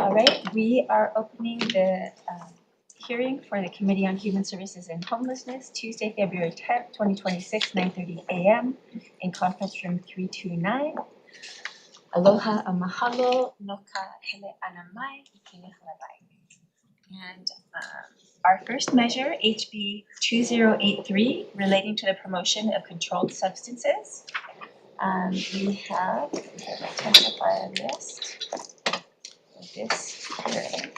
All right, we are opening the hearing for the Committee on Human Services and Homelessness, Tuesday, February 10th, 2026, 9:30 a.m. in conference room 329. Aloha, mahalo, noka, hele anamai, ikele halabai. And our first measure, HB 2083, relating to the promotion of controlled substances. We have the testifier list for this hearing.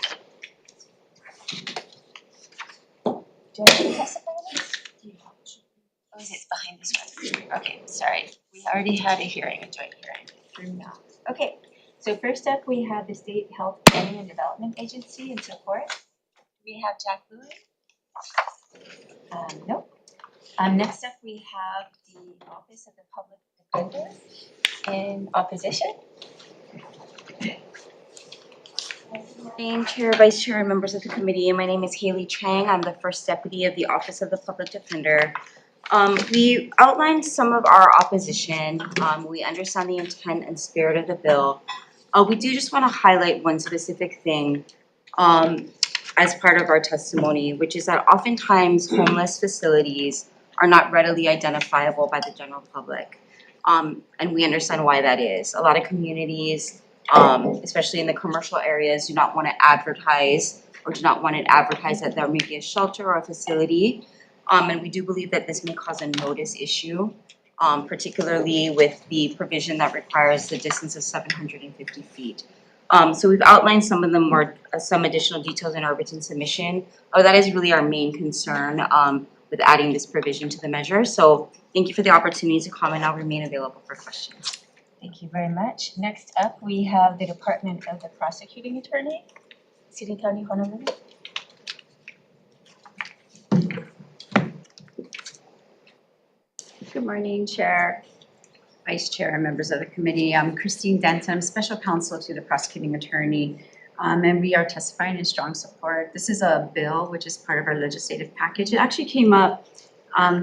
Do I have a testifier list? Oh, is it behind this one? Okay, sorry. We already had a hearing, a joint hearing through now. Okay, so first up, we have the State Health Planning and Development Agency in support. We have Jack Boone. Nope. Next up, we have the Office of the Public Defender in opposition. Good morning, Chair, Vice Chair, and members of the committee. My name is Haley Chang. I'm the First Deputy of the Office of the Public Defender. We outlined some of our opposition. We understand the intent and spirit of the bill. We do just want to highlight one specific thing as part of our testimony, which is that oftentimes homeless facilities are not readily identifiable by the general public. And we understand why that is. A lot of communities, especially in the commercial areas, do not want to advertise or do not want it advertised that there may be a shelter or a facility. And we do believe that this may cause a notice issue, particularly with the provision that requires the distance of 750 feet. So we've outlined some of the some additional details in our written submission. That is really our main concern with adding this provision to the measure. So thank you for the opportunity to comment. I'll remain available for questions. Thank you very much. Next up, we have the Department of the Prosecuting Attorney, City County Honolulu. Good morning, Chair, Vice Chair, and members of the committee. I'm Christine Denton, Special Counsel to the Prosecuting Attorney, and we are testifying in strong support. This is a bill which is part of our legislative package. It actually came up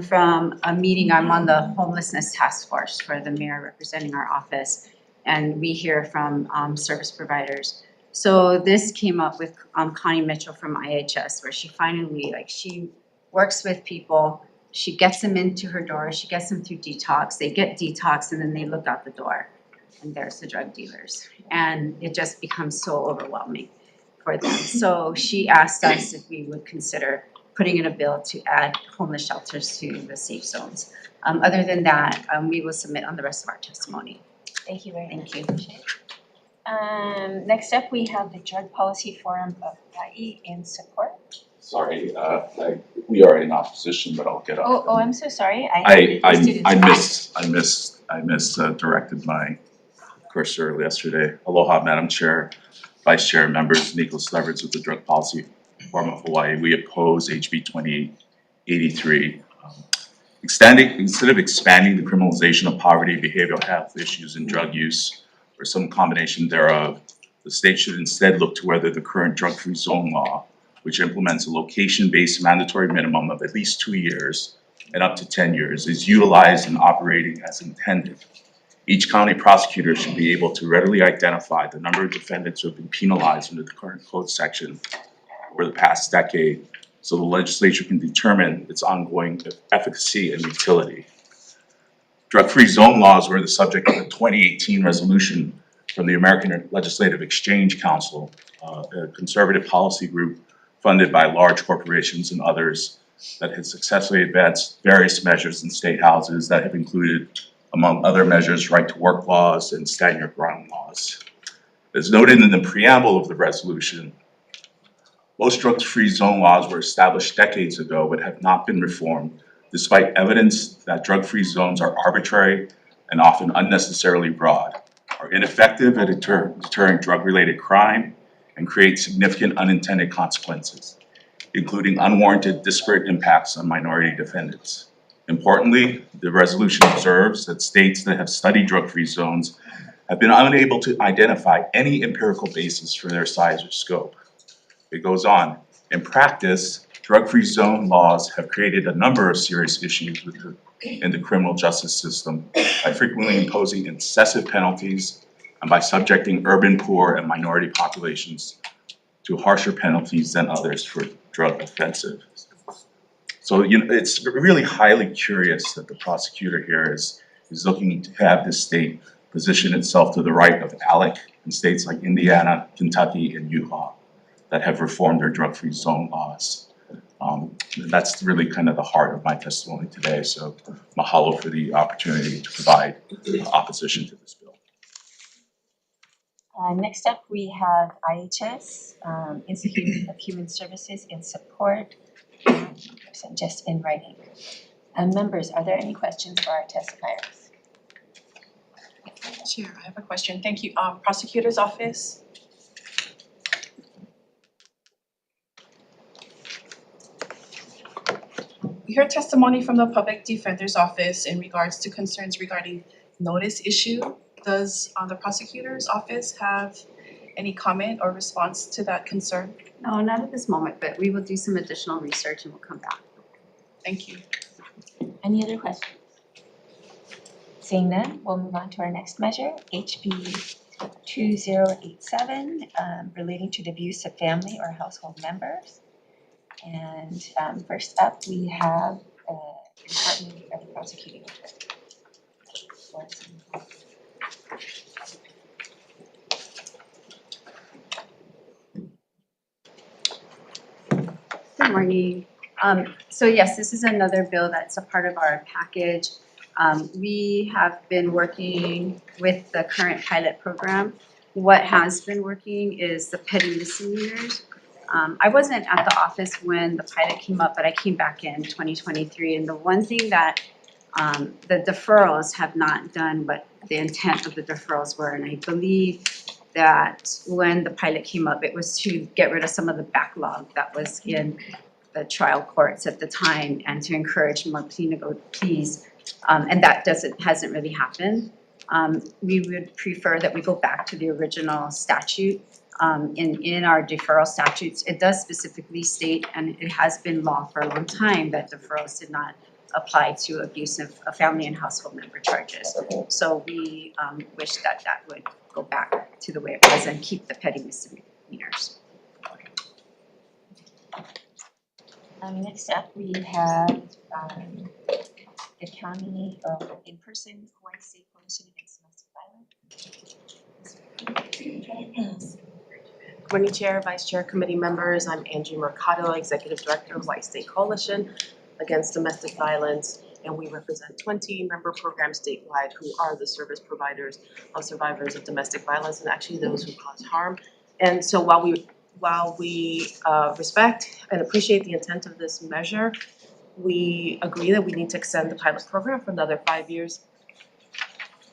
from a meeting. I'm on the Homelessness Task Force for the mayor representing our office, and we hear from service providers. So this came up with Connie Mitchell from IHS, where she finally, she works with people. She gets them into her door, she gets them through detox, they get detox, and then they look out the door, and there's the drug dealers. And it just becomes so overwhelming for them. So she asked us if we would consider putting in a bill to add homeless shelters to the safe zones. Other than that, we will submit on the rest of our testimony. Thank you very much. Thank you. Next up, we have the Drug Policy Forum of Hawaii in support. Sorry, we are in opposition, but I'll get on. Oh, I'm so sorry. I misdirected my cursor yesterday. Aloha, Madam Chair, Vice Chair, members, Nicholas Leverett with the Drug Policy Forum of Hawaii. We oppose HB 2083. Instead of expanding the criminalization of poverty, behavioral health issues, and drug use, or some combination thereof, the state should instead look to whether the current drug-free zone law, which implements a location-based mandatory minimum of at least 2 years and up to 10 years, is utilized and operating as intended. Each county prosecutor should be able to readily identify the number of defendants who have been penalized under the current code section over the past decade, so the legislature can determine its ongoing efficacy and utility. Drug-free zone laws were the subject of a 2018 resolution from the American Legislative Exchange Council, a conservative policy group funded by large corporations and others that has successfully advanced various measures in state houses that have included, among other measures, right-to-work laws and stand your ground laws. As noted in the preamble of the resolution, most drug-free zone laws were established decades ago but have not been reformed, despite evidence that drug-free zones are arbitrary and often unnecessarily broad, are ineffective at deterring drug-related crime, and create significant unintended consequences, including unwarranted disparate impacts on minority defendants. Importantly, the resolution observes that states that have studied drug-free zones have been unable to identify any empirical basis for their size or scope. It goes on, in practice, drug-free zone laws have created a number of serious issues in the criminal justice system by frequently imposing excessive penalties, and by subjecting urban, poor, and minority populations to harsher penalties than others for drug offenses. So, it's really highly curious that the prosecutor here is looking to have the state position itself to the right of ALEC in states like Indiana, Kentucky, and Utah that have reformed their drug-free zone laws. That's really kind of the heart of my testimony today. So mahalo for the opportunity to provide opposition to this bill. Next up, we have IHS, Institute of Human Services in support, just in writing. Members, are there any questions for our testifiers? Chair, I have a question. Thank you. Prosecutor's Office. We heard testimony from the Public Defender's Office in regards to concerns regarding notice issue. Does the Prosecutor's Office have any comment or response to that concern? No, not at this moment, but we will do some additional research and we'll come back. Thank you. Any other questions? Seeing none, we'll move on to our next measure, HB 2087, relating to the abuse of family or household members. And first up, we have Department of the Prosecuting Attorney. Good morning. So yes, this is another bill that's a part of our package. We have been working with the current pilot program. What has been working is the petty misdemeanors. I wasn't at the office when the pilot came up, but I came back in 2023. And the one thing that the deferrals have not done what the intent of the deferrals were. And I believe that when the pilot came up, it was to get rid of some of the backlog that was in the trial courts at the time and to encourage more pleas. And that hasn't really happened. We would prefer that we go back to the original statute. In our deferral statutes, it does specifically state, and it has been law for a long time, that deferrals did not apply to abusive family and household member charges. So we wish that that would go back to the way it was and keep the petty misdemeanors. Next up, we have the county in-person Hawaii State Coalition Against Domestic Violence. Good morning, Chair, Vice Chair, committee members. I'm Angie Mercado, Executive Director of Hawaii State Coalition Against Domestic Violence, and we represent 20 member programs statewide who are the service providers of survivors of domestic violence and actually those who cause harm. And so while we respect and appreciate the intent of this measure, we agree that we need to extend the pilot program for another 5 years.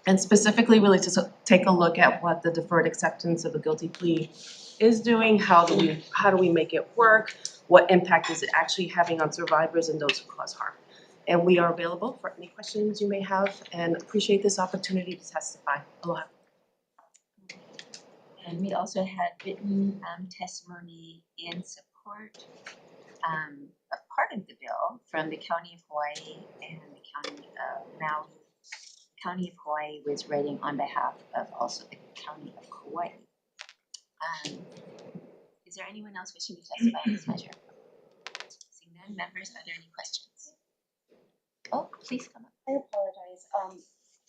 And specifically really to take a look at what the deferred acceptance of a guilty plea is doing, how do we make it work, what impact is it actually having on survivors and those who cause harm. And we are available for any questions you may have and appreciate this opportunity to testify. Aloha. And we also had written testimony in support of part of the bill from the County of Hawaii and the County of Maui. The County of Hawaii was writing on behalf of also the County of Kauai. Is there anyone else wishing to testify on this measure? Seeing none, members, are there any questions? Oh, please come up. I apologize.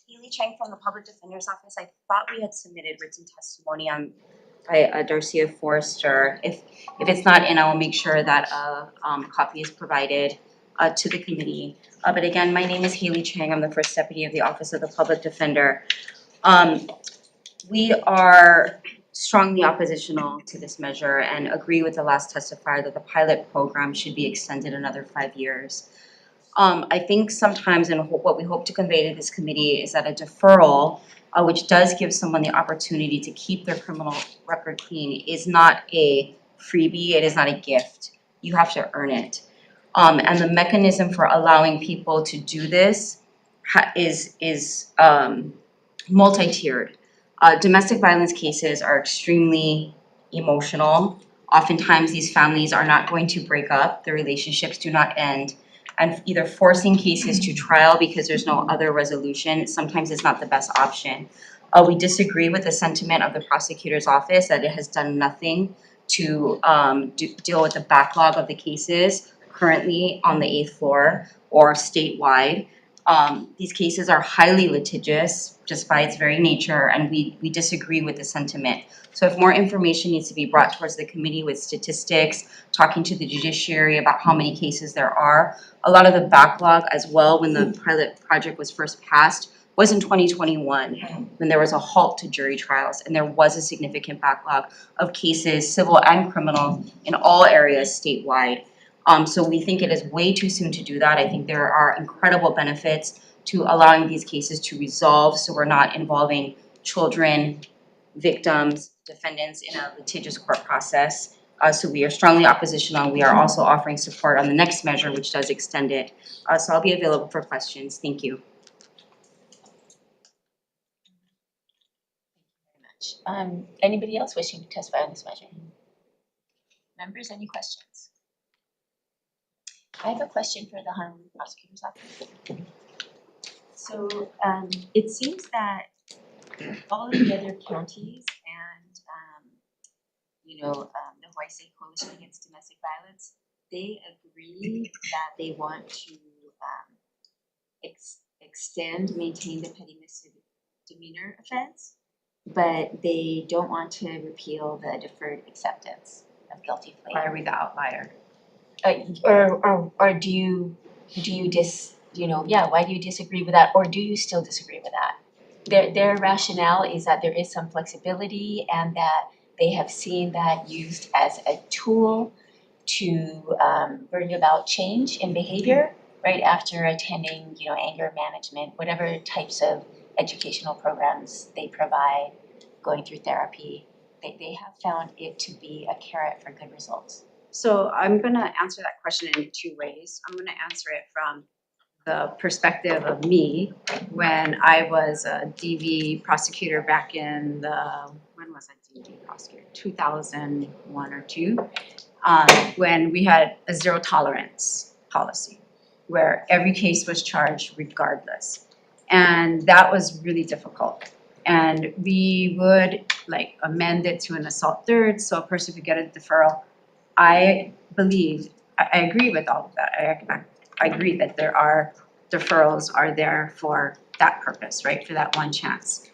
Haley Chang from the Public Defender's Office. I thought we had submitted written testimony by Darcia Forrester. If it's not in, I will make sure that a copy is provided to the committee. But again, my name is Haley Chang. I'm the First Deputy of the Office of the Public Defender. We are strongly oppositional to this measure and agree with the last testifier that the pilot program should be extended another 5 years. I think sometimes, and what we hope to convey to this committee, is that a deferral, which does give someone the opportunity to keep their criminal record clean, is not a freebie, it is not a gift. You have to earn it. And the mechanism for allowing people to do this is multi-tiered. Domestic violence cases are extremely emotional. Oftentimes, these families are not going to break up, the relationships do not end. And either forcing cases to trial because there's no other resolution, sometimes it's not the best option. We disagree with the sentiment of the prosecutor's office that it has done nothing to deal with the backlog of the cases currently on the 8th floor or statewide. These cases are highly litigious just by its very nature, and we disagree with the sentiment. So if more information needs to be brought towards the committee with statistics, talking to the judiciary about how many cases there are, a lot of the backlog as well when the pilot project was first passed was in 2021 when there was a halt to jury trials and there was a significant backlog of cases, civil and criminal, in all areas statewide. So we think it is way too soon to do that. I think there are incredible benefits to allowing these cases to resolve so we're not involving children, victims, defendants in a litigious court process. So we are strongly oppositional. We are also offering support on the next measure, which does extend it. So I'll be available for questions. Thank you. Anybody else wishing to testify on this measure? Members, any questions? I have a question for the Honolulu Prosecutor's Office. So it seems that all of the other counties and the Hawaii State Coalition Against Domestic Violence, they agree that they want to maintain the petty misdemeanor offense, but they don't want to repeal the deferred acceptance of guilty plea. Why are we the outlier? Or do you why do you disagree with that, or do you still disagree with that? Their rationale is that there is some flexibility and that they have seen that used as a tool to bring about change in behavior right after attending anger management, whatever types of educational programs they provide, going through therapy. They have found it to be a carrot for good results. So I'm gonna answer that question in two ways. I'm gonna answer it from the perspective of me when I was a DV prosecutor back in when was I DV prosecutor? 2001 or 2, when we had a zero tolerance policy where every case was charged regardless. And that was really difficult. And we would amend it to an assault third, so a person could get a deferral. I agree with all of that. I agree that there are deferrals are there for that purpose, right? For that one chance.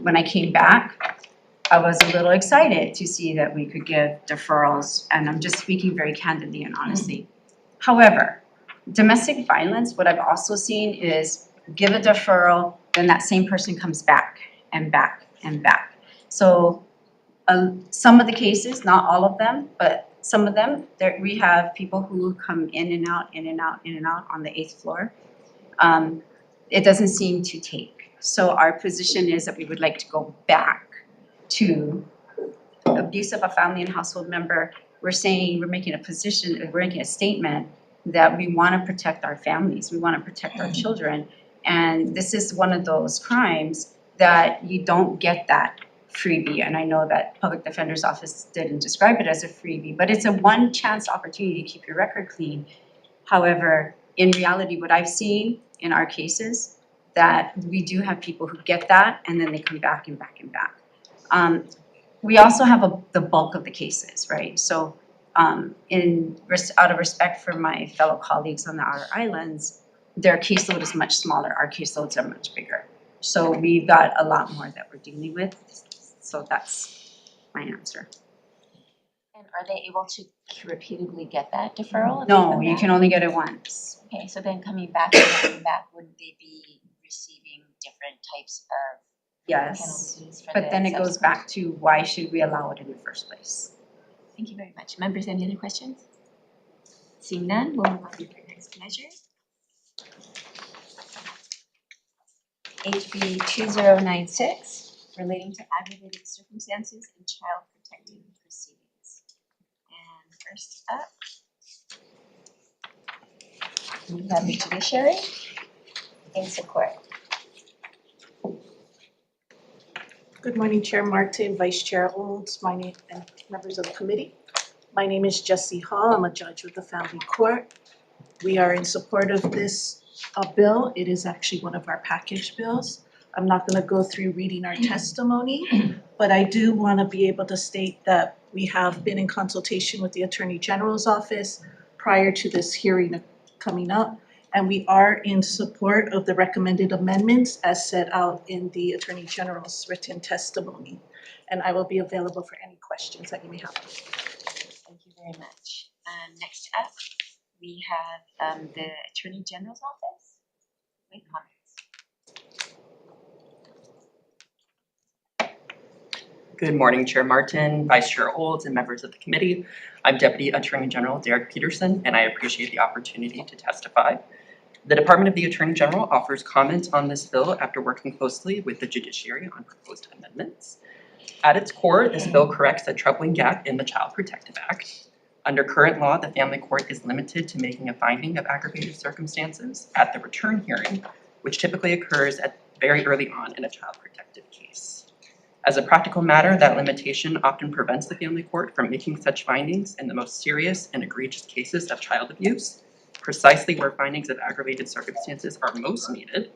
When I came back, I was a little excited to see that we could give deferrals, and I'm just speaking very candidly and honestly. However, domestic violence, what I've also seen is give a deferral, then that same person comes back and back and back. So some of the cases, not all of them, but some of them, we have people who come in and out, in and out, in and out on the 8th floor. It doesn't seem to take. So our position is that we would like to go back to abuse of a family and household member. We're making a statement that we want to protect our families, we want to protect our children. And this is one of those crimes that you don't get that freebie. And I know that Public Defender's Office didn't describe it as a freebie, but it's a one chance opportunity to keep your record clean. However, in reality, what I've seen in our cases, that we do have people who get that and then they come back and back and back. We also have the bulk of the cases, right? So out of respect for my fellow colleagues on the outer islands, their caseload is much smaller, our caseloads are much bigger. So we've got a lot more that we're dealing with. So that's my answer. And are they able to repeatedly get that deferral? No, you can only get it once. Okay, so then coming back and coming back, wouldn't they be receiving different types of Yes, penalties for but then it goes back to why should we allow it in the first place? Thank you very much. Members, any other questions? Seeing none, we'll move on to the next measure. HB 2096, relating to aggravated circumstances in child protective proceedings. And first up, we have the judiciary in support. Good morning, Chair Martin, Vice Chair Olds, my name and members of the committee. My name is Jessie Hall. I'm a judge with the Family Court. We are in support of this bill. It is actually one of our package bills. I'm not gonna go through reading our testimony, but I do wanna be able to state that we have been in consultation with the Attorney General's office prior to this hearing coming up, and we are in support of the recommended amendments as set out in the Attorney General's written testimony. And I will be available for any questions that you may have. Thank you very much. Next up, we have the Attorney General's office. Any comments? Good morning, Chair Martin, Vice Chair Olds, and members of the committee. I'm Deputy Attorney General Derek Peterson, and I appreciate the opportunity to testify. The Department of the Attorney General offers comments on this bill after working closely with the judiciary on proposed amendments. At its core, this bill corrects a troubling gap in the Child Protective Act. Under current law, the family court is limited to making a finding of aggravated circumstances at the return hearing, which typically occurs at very early on in a child protective case. As a practical matter, that limitation often prevents the family court from making such findings in the most serious and egregious cases of child abuse, precisely where findings of aggravated circumstances are most needed,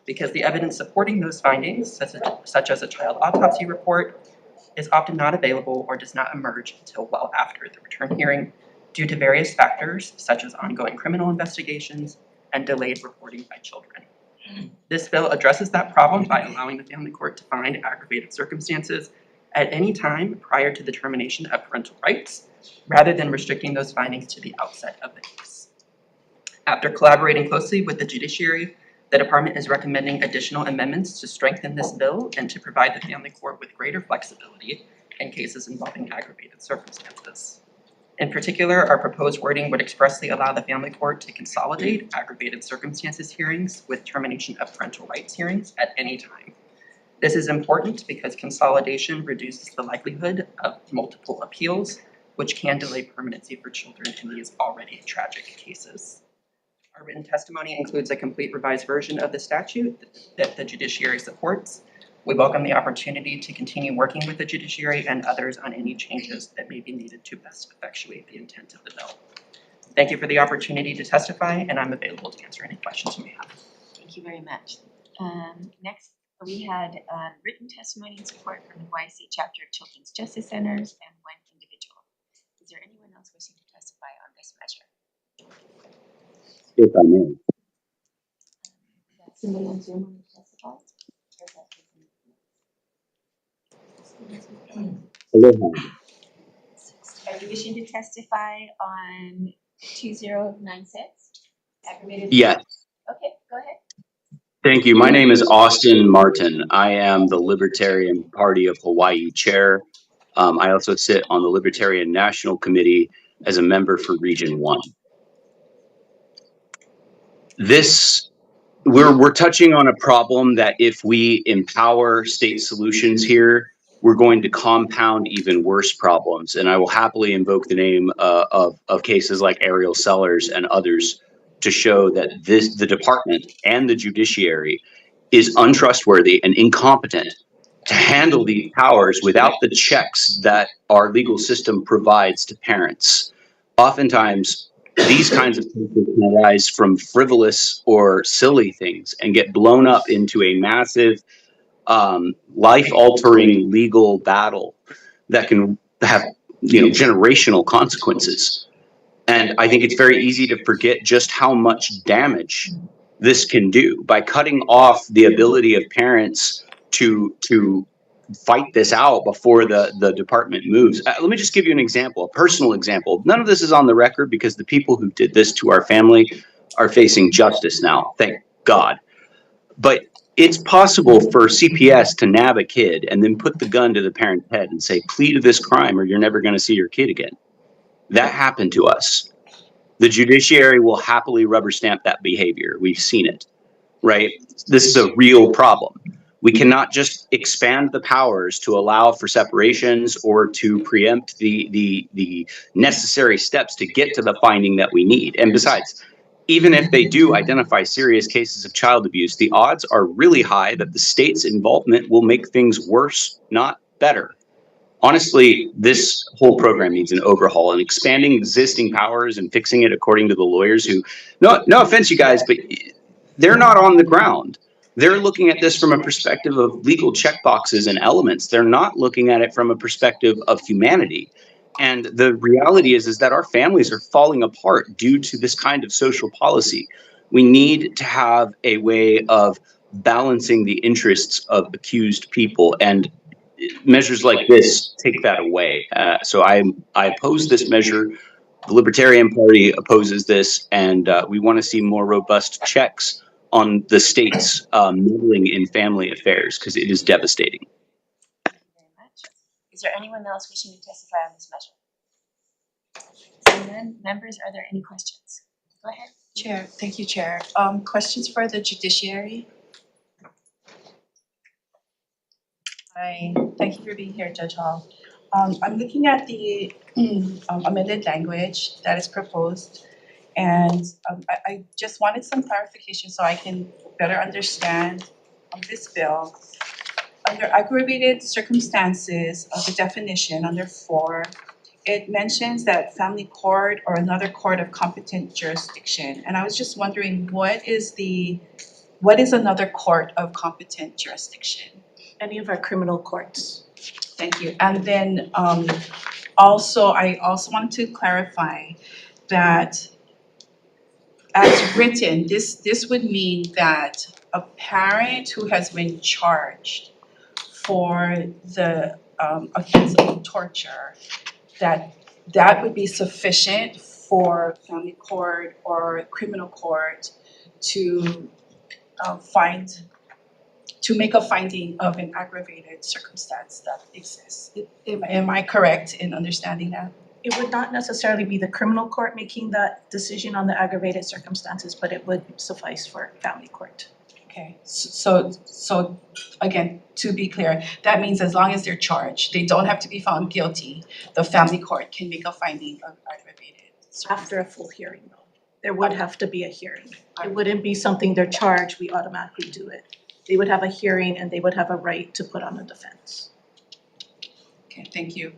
because the evidence supporting those findings, such as a child autopsy report, is often not available or does not emerge until well after the return hearing due to various factors such as ongoing criminal investigations and delayed reporting by children. This bill addresses that problem by allowing the family court to find aggravated circumstances at any time prior to the termination of parental rights, rather than restricting those findings to the outset of the case. After collaborating closely with the judiciary, the department is recommending additional amendments to strengthen this bill and to provide the family court with greater flexibility in cases involving aggravated circumstances. In particular, our proposed wording would expressly allow the family court to consolidate aggravated circumstances hearings with termination of parental rights hearings at any time. This is important because consolidation reduces the likelihood of multiple appeals, which can delay permanency for children in these already tragic cases. Our written testimony includes a complete revised version of the statute that the judiciary supports. We welcome the opportunity to continue working with the judiciary and others on any changes that may be needed to best effectuate the intent of the bill. Thank you for the opportunity to testify, and I'm available to answer any questions you may have. Thank you very much. Next, we had written testimony and support from the Hawaii State Chapter of Children's Justice Centers and one individual. Is there anyone else wishing to testify on this measure? If I may. Somebody on Zoom want to testify? Aloha. Are you wishing to testify on 2096? Aggravated? Yes, Okay, go ahead. thank you. My name is Austin Martin. I am the Libertarian Party of Hawaii chair. I also sit on the Libertarian National Committee as a member for Region 1. We're touching on a problem that if we empower state solutions here, we're going to compound even worse problems. And I will happily invoke the name of cases like Ariel Sellers and others to show that the department and the judiciary is untrustworthy and incompetent to handle these powers without the checks that our legal system provides to parents. Oftentimes, these kinds of cases can arise from frivolous or silly things and get blown up into a massive life-altering legal battle that can have generational consequences. And I think it's very easy to forget just how much damage this can do by cutting off the ability of parents to fight this out before the department moves. Let me just give you an example, a personal example. None of this is on the record because the people who did this to our family are facing justice now, thank God. But it's possible for CPS to nab a kid and then put the gun to the parent's head and say, plead to this crime or you're never going to see your kid again. That happened to us. The judiciary will happily rubber stamp that behavior. We've seen it, right? This is a real problem. We cannot just expand the powers to allow for separations or to preempt the necessary steps to get to the finding that we need. And besides, even if they do identify serious cases of child abuse, the odds are really high that the state's involvement will make things worse, not better. Honestly, this whole program needs an overhaul, and expanding existing powers and fixing it according to the lawyers who, no offense, you guys, but they're not on the ground. They're looking at this from a perspective of legal checkboxes and elements. They're not looking at it from a perspective of humanity. And the reality is that our families are falling apart due to this kind of social policy. We need to have a way of balancing the interests of accused people, and measures like this take that away. So I oppose this measure. The Libertarian Party opposes this, and we want to see more robust checks on the state's meddling in family affairs, because it is devastating. Thank you very much. Is there anyone else wishing to testify on this measure? Seeing none, members, are there any questions? Go ahead. Chair, thank you, Chair. Questions for the judiciary? Hi, thank you for being here, Judge Hall. I'm looking at the amended language that is proposed, and I just wanted some clarification so I can better understand this bill. Under aggravated circumstances of the definition under 4, it mentions that family court or another court of competent jurisdiction, and I was just wondering what is another court of competent jurisdiction? Any of our criminal courts. Thank you. And then also, I also wanted to clarify that as written, this would mean that a parent who has been charged for the offense of torture, that would be sufficient for family court or criminal court to make a finding of an aggravated circumstance that exists. Am I correct in understanding that? It would not necessarily be the criminal court making that decision on the aggravated circumstances, but it would suffice for family court. Okay, so again, to be clear, that means as long as they're charged, they don't have to be found guilty, the family court can make a finding of aggravated circumstance. After a full hearing though, there would have to be a hearing. It wouldn't be something they're charged, we automatically do it. They would have a hearing and they would have a right to put on a defense. Okay, thank you.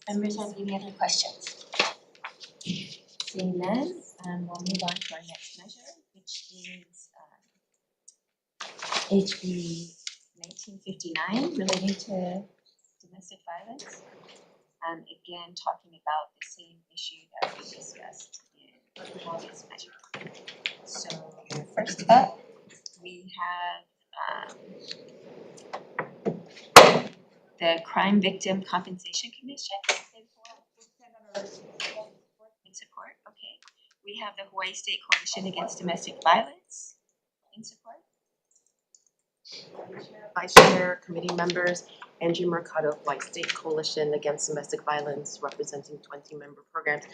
Members have any other questions? Seeing none, we'll move on to our next measure, which is HB 1959 relating to domestic violence. Again, talking about the same issue that we discussed in the previous measure. So first up, we have the Crime Victim Compensation Commission. In support, okay. We have the Hawaii State Coalition Against Domestic Violence in support. Vice Chair, committee members, Angie Mercado, Hawaii State Coalition Against Domestic Violence, representing 20 member programs.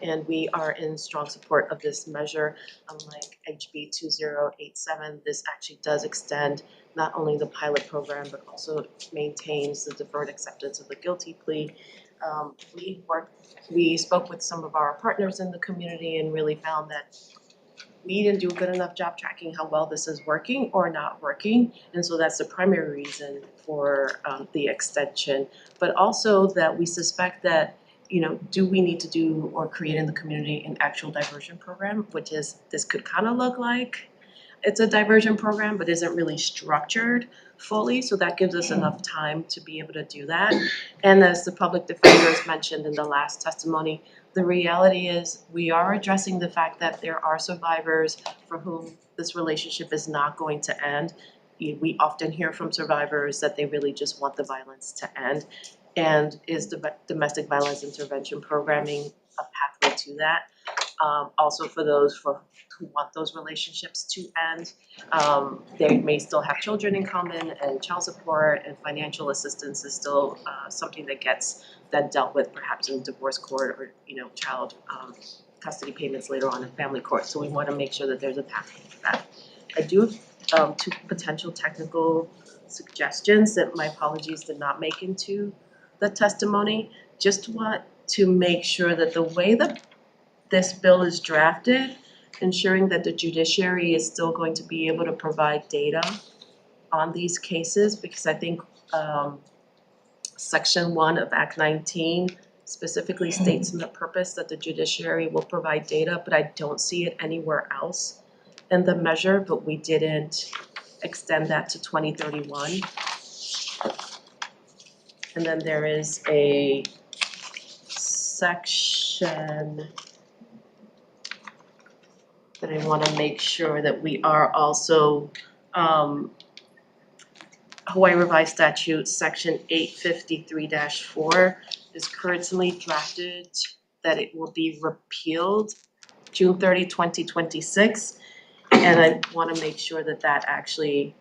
And we are in strong support of this measure. Unlike HB 2087, this actually does extend not only the pilot program, but also maintains the deferred acceptance of the guilty plea. We spoke with some of our partners in the community and really found that we didn't do a good enough job tracking how well this is working or not working. And so that's the primary reason for the extension. But also that we suspect that, do we need to do or create in the community an actual diversion program, which is, this could kind of look like it's a diversion program, but isn't really structured fully. So that gives us enough time to be able to do that. And as the public defenders mentioned in the last testimony, the reality is we are addressing the fact that there are survivors for whom this relationship is not going to end. We often hear from survivors that they really just want the violence to end. And is the domestic violence intervention programming a pathway to that? Also for those who want those relationships to end, they may still have children in common, and child support and financial assistance is still something that gets then dealt with perhaps in divorce court or child custody payments later on in family court. So we want to make sure that there's a pathway for that. I do have 2 potential technical suggestions that my apologies did not make into the testimony. Just want to make sure that the way that this bill is drafted, ensuring that the judiciary is still going to be able to provide data on these cases, because I think Section 1 of Act 19 specifically states in the purpose that the judiciary will provide data, but I don't see it anywhere else. in the measure, but we didn't extend that to 2031. And then there is a section that I want to make sure that we are also, Hawaii Revised Statute, Section 853-4 is currently drafted that it will be repealed June 30, 2026. And I want to make sure that that actually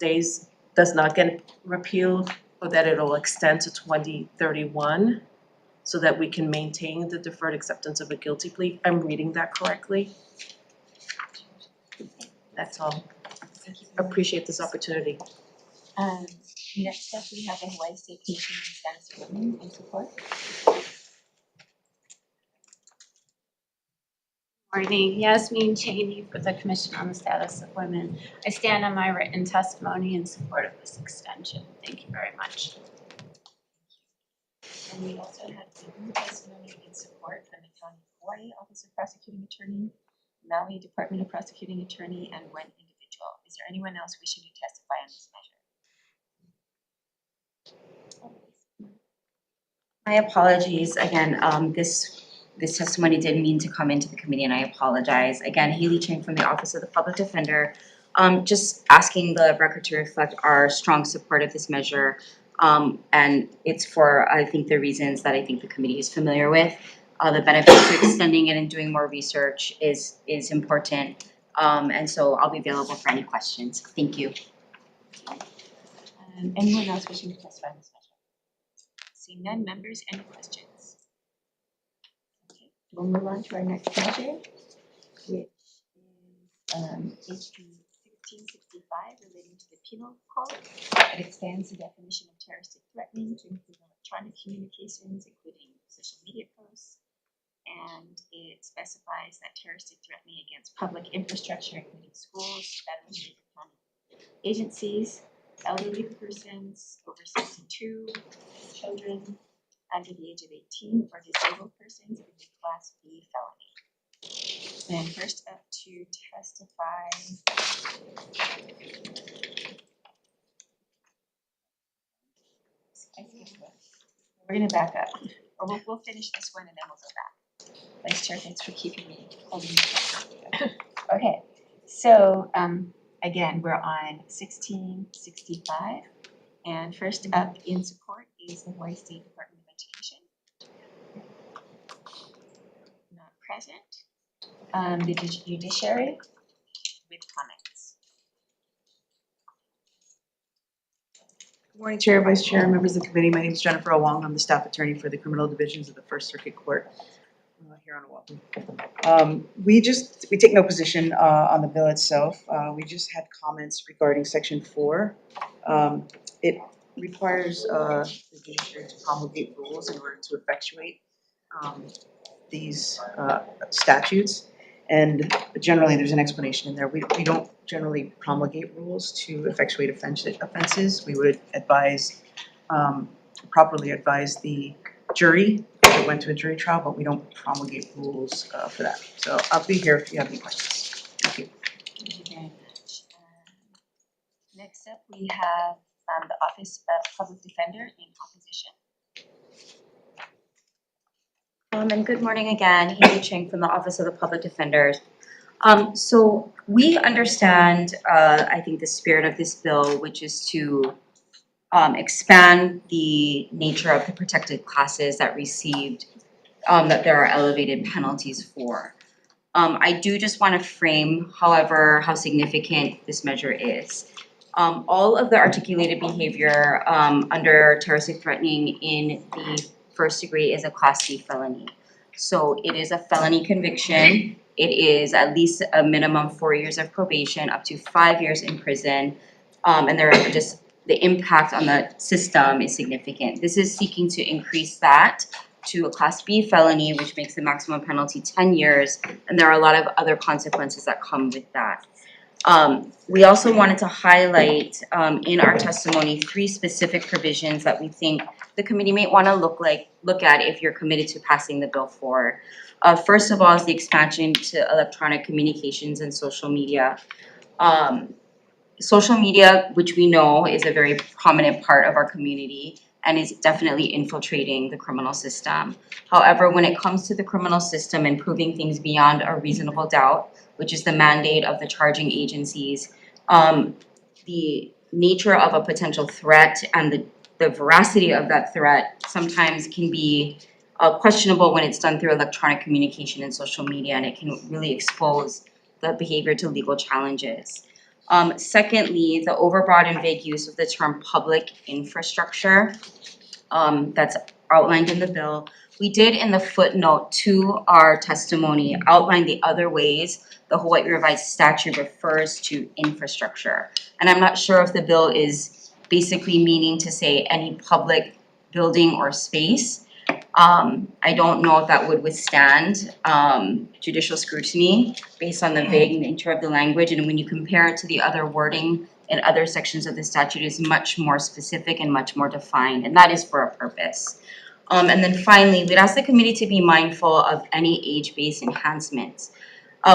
does not get repealed, or that it'll extend to 2031 so that we can maintain the deferred acceptance of a guilty plea. I'm reading that correctly. That's all. Thank you. Appreciate this opportunity. Next up, we have the Hawaii State Commission on Status of Women in support. Morning, Yasmin Cheney for the Commission on the Status of Women. I stand on my written testimony in support of this extension. Thank you very much. And we also have written testimony in support from the County of Hawaii Office of Prosecuting Attorney, Maui Department of Prosecuting Attorney, and one individual. Is there anyone else wishing to testify on this measure? My apologies, again, this testimony didn't mean to come into the committee, and I apologize. Again, Haley Chang from the Office of the Public Defender. Just asking the record to reflect our strong support of this measure. And it's for, I think, the reasons that I think the committee is familiar with. The benefits of extending it and doing more research is important. And so I'll be available for any questions. Thank you. Anyone else wishing to testify on this measure? Seeing none, members, any questions? Okay, we'll move on to our next measure, which is HB 1665 relating to the penal code. It expands the definition of terroristic threatening to include electronic communications, including social media posts, and it specifies that terroristic threatening against public infrastructure, including schools, federal, state, and county agencies, elderly persons over 62, children under the age of 18, or disabled persons is a Class B felony. And first up to testify we're going to back up, or we'll finish this one and then we'll go back. Vice Chair, thanks for keeping me holding. Okay, so again, we're on 1665, and first up in support is the Hawaii State Department of Education. Not present. The judiciary with comments. Good morning, Chair, Vice Chair, members of the committee. My name is Jennifer Owong. I'm the staff attorney for the criminal divisions of the First Circuit Court here on Oahu. We take no position on the bill itself. We just had comments regarding Section 4. It requires the judiciary to promulgate rules in order to effectuate these statutes. And generally, there's an explanation in there. We don't generally promulgate rules to effectuate offenses. We would properly advise the jury if it went to a jury trial, but we don't promulgate rules for that. So I'll be here if you have any questions. Thank you. Thank you very much. Next up, we have the Office of Public Defender in opposition. And good morning again, Haley Chang from the Office of the Public Defenders. So we understand, I think, the spirit of this bill, which is to expand the nature of the protected classes that received, that there are elevated penalties for. I do just want to frame, however, how significant this measure is. All of the articulated behavior under terroristic threatening in the first degree is a Class C felony. So it is a felony conviction. It is at least a minimum 4 years of probation, up to 5 years in prison. And there are just the impact on the system is significant. This is seeking to increase that to a Class B felony, which makes the maximum penalty 10 years. And there are a lot of other consequences that come with that. We also wanted to highlight in our testimony 3 specific provisions that we think the committee may want to look at if you're committed to passing the bill forward. First of all is the expansion to electronic communications and social media. Social media, which we know is a very prominent part of our community and is definitely infiltrating the criminal system. However, when it comes to the criminal system and proving things beyond a reasonable doubt, which is the mandate of the charging agencies, the nature of a potential threat and the veracity of that threat sometimes can be questionable when it's done through electronic communication and social media, and it can really expose the behavior to legal challenges. Secondly, the overbroad and vague use of the term public infrastructure that's outlined in the bill. We did in the footnote to our testimony outline the other ways the Hawaii Revised Statute refers to infrastructure. And I'm not sure if the bill is basically meaning to say any public building or space. I don't know if that would withstand judicial scrutiny based on the vague nature of the language. And when you compare it to the other wording in other sections of the statute, is much more specific and much more defined, and that is for a purpose. And then finally, we'd ask the committee to be mindful of any age-based enhancements.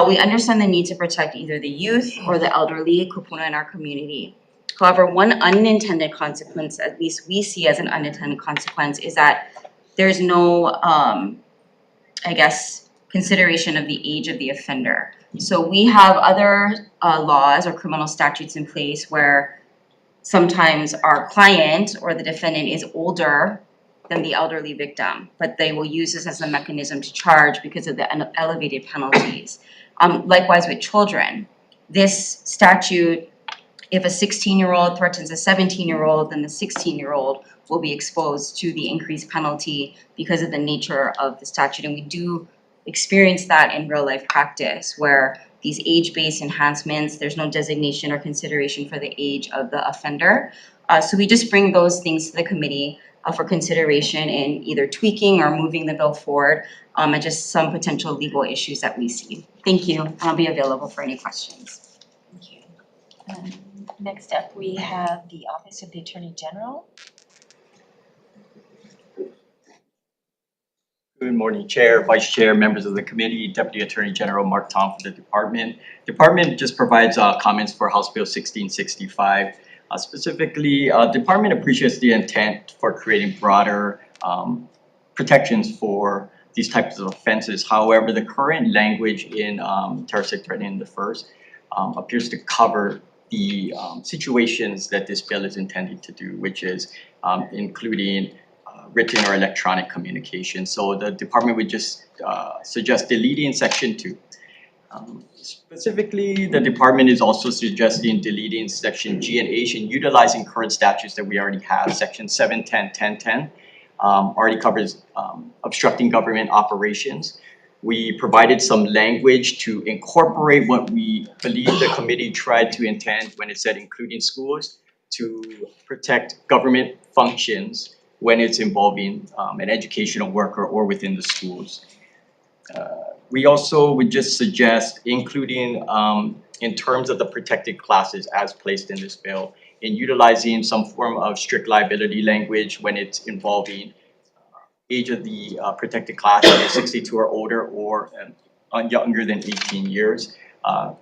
We understand the need to protect either the youth or the elderly kupuna in our community. However, one unintended consequence, at least we see as an unintended consequence, is that there's no, consideration of the age of the offender. So we have other laws or criminal statutes in place where sometimes our client or the defendant is older than the elderly victim, but they will use this as a mechanism to charge because of the elevated penalties. Likewise with children, this statute, if a 16-year-old threatens a 17-year-old, then the 16-year-old will be exposed to the increased penalty because of the nature of the statute. And we do experience that in real life practice where these age-based enhancements, there's no designation or consideration for the age of the offender. So we just bring those things to the committee for consideration in either tweaking or moving the bill forward, and just some potential legal issues that we see. Thank you, and I'll be available for any questions. Thank you. Next up, we have the Office of the Attorney General. Good morning, Chair, Vice Chair, members of the committee, Deputy Attorney General Mark Tom for the department. Department just provides comments for House Bill 1665. Specifically, department appreciates the intent for creating broader protections for these types of offenses. However, the current language in terroristic threatening in the first appears to cover the situations that this bill is intended to do, which is including written or electronic communication. So the department would just suggest deleting section 2. Specifically, the department is also suggesting deleting section G and H and utilizing current statutes that we already have. Section 710, 1010 already covers obstructing government operations. We provided some language to incorporate what we believe the committee tried to intend when it said including schools to protect government functions when it's involving an educational worker or within the schools. We also would just suggest including in terms of the protected classes as placed in this bill, in utilizing some form of strict liability language when it's involving age of the protected class, 62 or older or younger than 18 years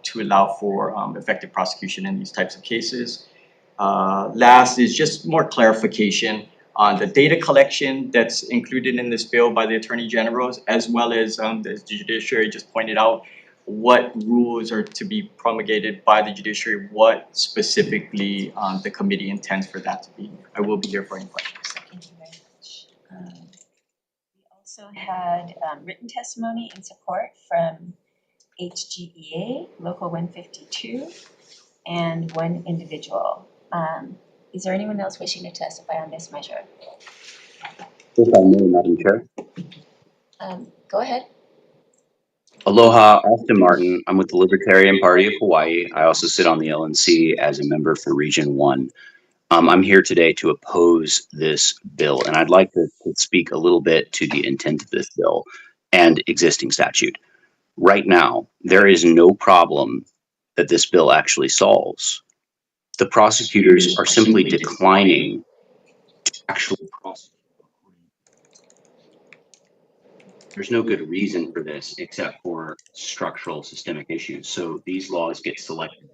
to allow for effective prosecution in these types of cases. Last is just more clarification on the data collection that's included in this bill by the Attorney Generals, as well as the judiciary just pointed out what rules are to be promulgated by the judiciary, what specifically the committee intends for that to be. I will be here for any questions. Thank you very much. We also had written testimony in support from HGEA, Local 152, and one individual. Is there anyone else wishing to testify on this measure? If I may, Madam Chair. Go ahead. Aloha, Austin Martin. I'm with the Libertarian Party of Hawaii. I also sit on the LNC as a member for Region 1. I'm here today to oppose this bill, and I'd like to speak a little bit to the intent of this bill and existing statute. Right now, there is no problem that this bill actually solves. The prosecutors are simply declining to actually prosecute There's no good reason for this except for structural systemic issues. So these laws get selected.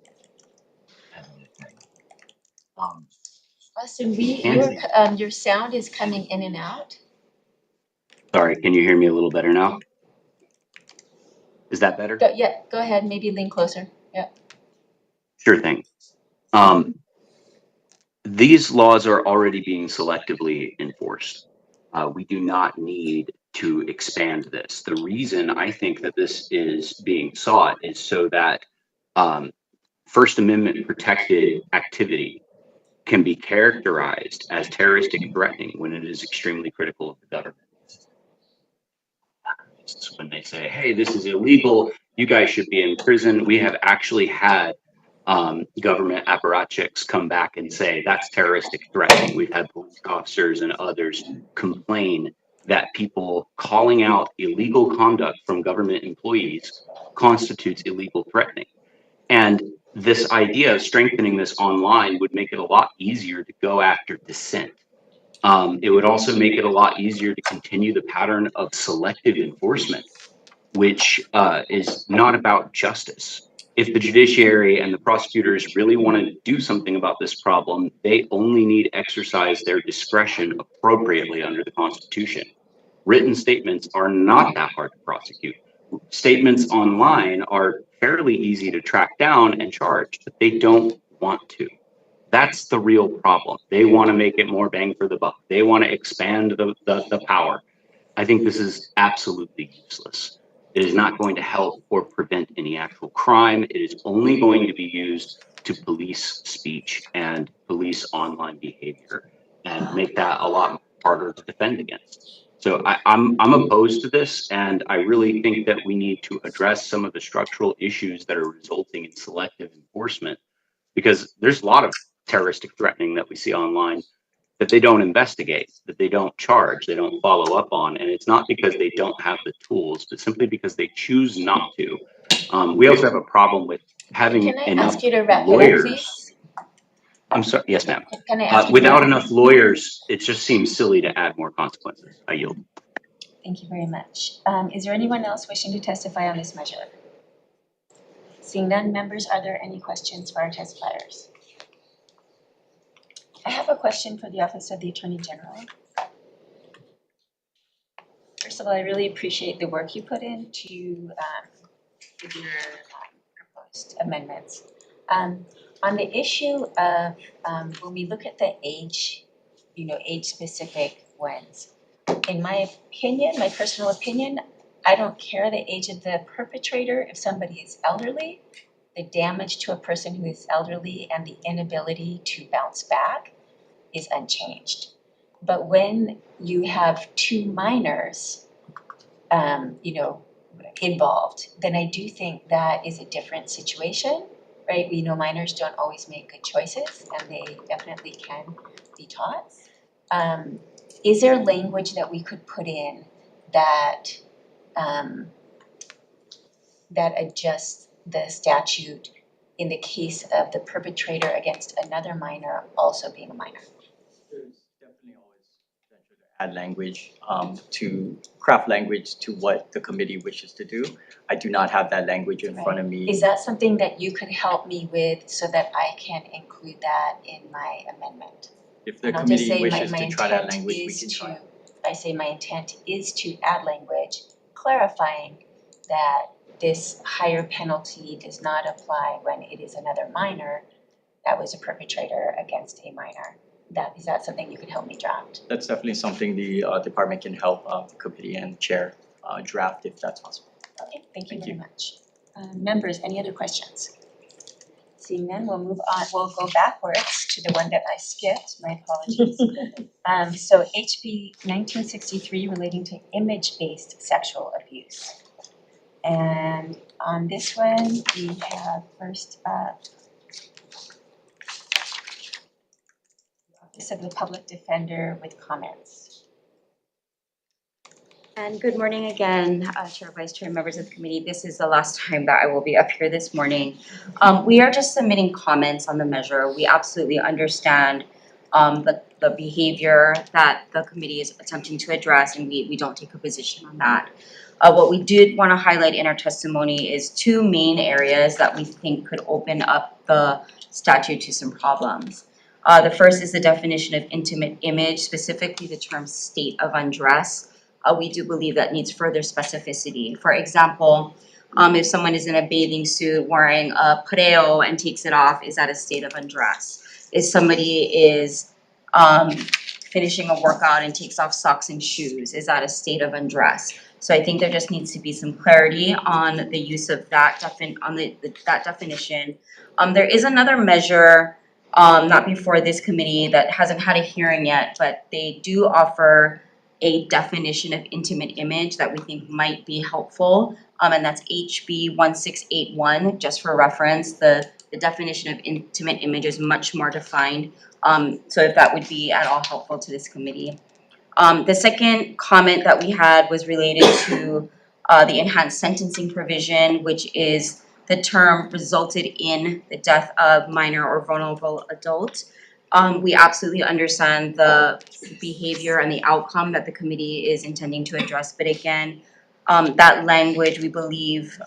Austin, your sound is coming in and out. Sorry, can you hear me a little better now? Is that better? Go ahead, maybe lean closer. Yeah. Sure thing. These laws are already being selectively enforced. We do not need to expand this. The reason I think that this is being sought is so that First Amendment protected activity can be characterized as terroristic threatening when it is extremely critical of the government. When they say, hey, this is illegal, you guys should be in prison. We have actually had government apparatchiks come back and say that's terroristic threatening. We've had police officers and others complain that people calling out illegal conduct from government employees constitutes illegal threatening. And this idea of strengthening this online would make it a lot easier to go after dissent. It would also make it a lot easier to continue the pattern of selective enforcement, which is not about justice. If the judiciary and the prosecutors really want to do something about this problem, they only need to exercise their discretion appropriately under the Constitution. Written statements are not that hard to prosecute. Statements online are fairly easy to track down and charge, but they don't want to. That's the real problem. They want to make it more bang for the buck. They want to expand the power. I think this is absolutely useless. It is not going to help or prevent any actual crime. It is only going to be used to police speech and police online behavior and make that a lot harder to defend against. So I'm opposed to this, and I really think that we need to address some of the structural issues that are resulting in selective enforcement, because there's a lot of terroristic threatening that we see online that they don't investigate, that they don't charge, they don't follow up on. And it's not because they don't have the tools, but simply because they choose not to. We also have a problem with having Can I enough ask you to wrap it up, lawyers. please? I'm sorry, yes, ma'am. Can I ask you to Without wrap- enough lawyers, it just seems silly to add more consequences. I yield. Thank you very much. Is there anyone else wishing to testify on this measure? Seeing none, members, are there any questions for our testifiers? I have a question for the Office of the Attorney General. First of all, I really appreciate the work you put into with your proposed amendments. On the issue of when we look at the age, age-specific ones, in my opinion, my personal opinion, I don't care the age of the perpetrator. If somebody is elderly, the damage to a person who is elderly and the inability to bounce back is unchanged. But when you have two minors, involved, then I do think that is a different situation, right? We know minors don't always make good choices, and they definitely can be taught. Is there language that we could put in that that adjusts the statute in the case of the perpetrator against another minor also being a minor? There's definitely always potential to add language, to craft language to what the committee wishes to do. I do not have that language in front of me. Is that something that you could help me with so that I can include that in my amendment? If the And I'll just committee say wishes my to try that intent language, we is can try. I say my intent is to add language clarifying that this higher penalty does not apply when it is another minor that was a perpetrator against a minor. Is that something you could help me draft? That's definitely something the department can help the committee and chair draft if that's possible. Okay, thank you Thank very you. much. Members, any other questions? Seeing none, we'll move on. We'll go backwards to the one that I skipped. My apologies. So HB 1963 relating to image-based sexual abuse. And on this one, we have first up Office of the Public Defender with comments. And good morning again, Chair, Vice Chair, members of the committee. This is the last time that I will be up here this morning. We are just submitting comments on the measure. We absolutely understand the the behavior that the committee is attempting to address, and we don't take a position on that. What we did want to highlight in our testimony is two main areas that we think could open up the statute to some problems. The first is the definition of intimate image, specifically the term state of undress. We do believe that needs further specificity. For example, if someone is in a bathing suit wearing a pareo and takes it off, is that a state of undress? If somebody is finishing a workout and takes off socks and shoes, is that a state of undress? So I think there just needs to be some clarity on the use of that that definition. There is another measure, not before this committee, that hasn't had a hearing yet, but they do offer a definition of intimate image that we think might be helpful, and that's HB 1681. Just for reference, the definition of intimate image is much more defined, so if that would be at all helpful to this committee. The second comment that we had was related to the enhanced sentencing provision, which is the term resulted in the death of minor or vulnerable adult. We absolutely understand the behavior and the outcome that the committee is intending to address, but again, that language, we believe,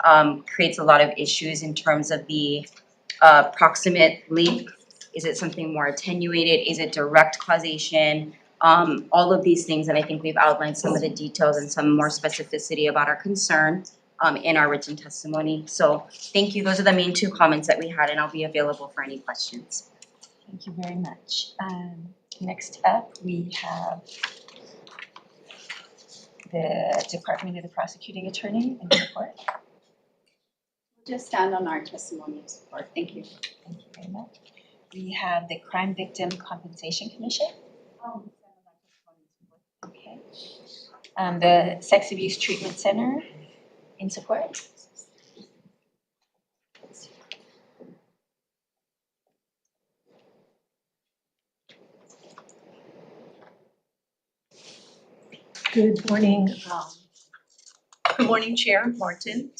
creates a lot of issues in terms of the proximate link. Is it something more attenuated? Is it direct causation? All of these things, and I think we've outlined some of the details and some more specificity about our concern in our written testimony. So thank you. Those are the main two comments that we had, and I'll be available for any questions. Thank you very much. Next up, we have the Department of the Prosecuting Attorney in support. Just stand on our testimony of support. Thank you. Thank you very much. We have the Crime Victim Compensation Commission. Okay. The Sex Abuse Treatment Center in support. Good morning. Good morning, Chair Martin,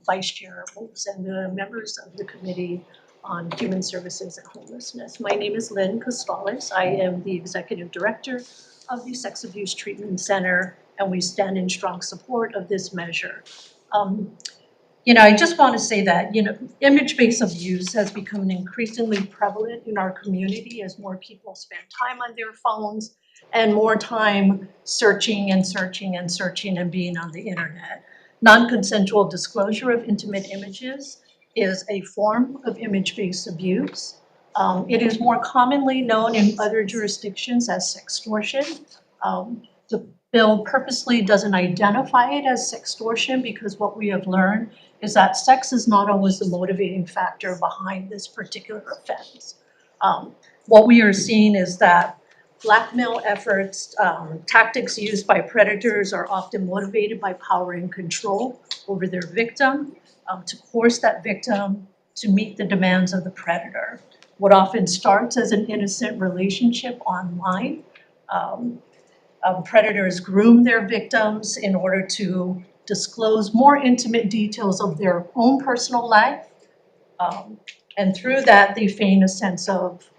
Vice Chair Oaks, and the members of the Committee on Human Services and Homelessness. My name is Lynn Costales. I am the Executive Director of the Sex Abuse Treatment Center, and we stand in strong support of this measure. I just want to say that, image-based abuse has become increasingly prevalent in our community as more people spend time on their phones and more time searching and being on the internet. Non-consensual disclosure of intimate images is a form of image-based abuse. It is more commonly known in other jurisdictions as sextortion. The bill purposely doesn't identify it as sextortion because what we have learned is that sex is not always the motivating factor behind this particular offense. What we are seeing is that blackmail efforts, tactics used by predators are often motivated by power and control over their victim, to coerce that victim to meet the demands of the predator. What often starts as an innocent relationship online, predators groom their victims in order to disclose more intimate details of their own personal life. And through that, they feign a sense of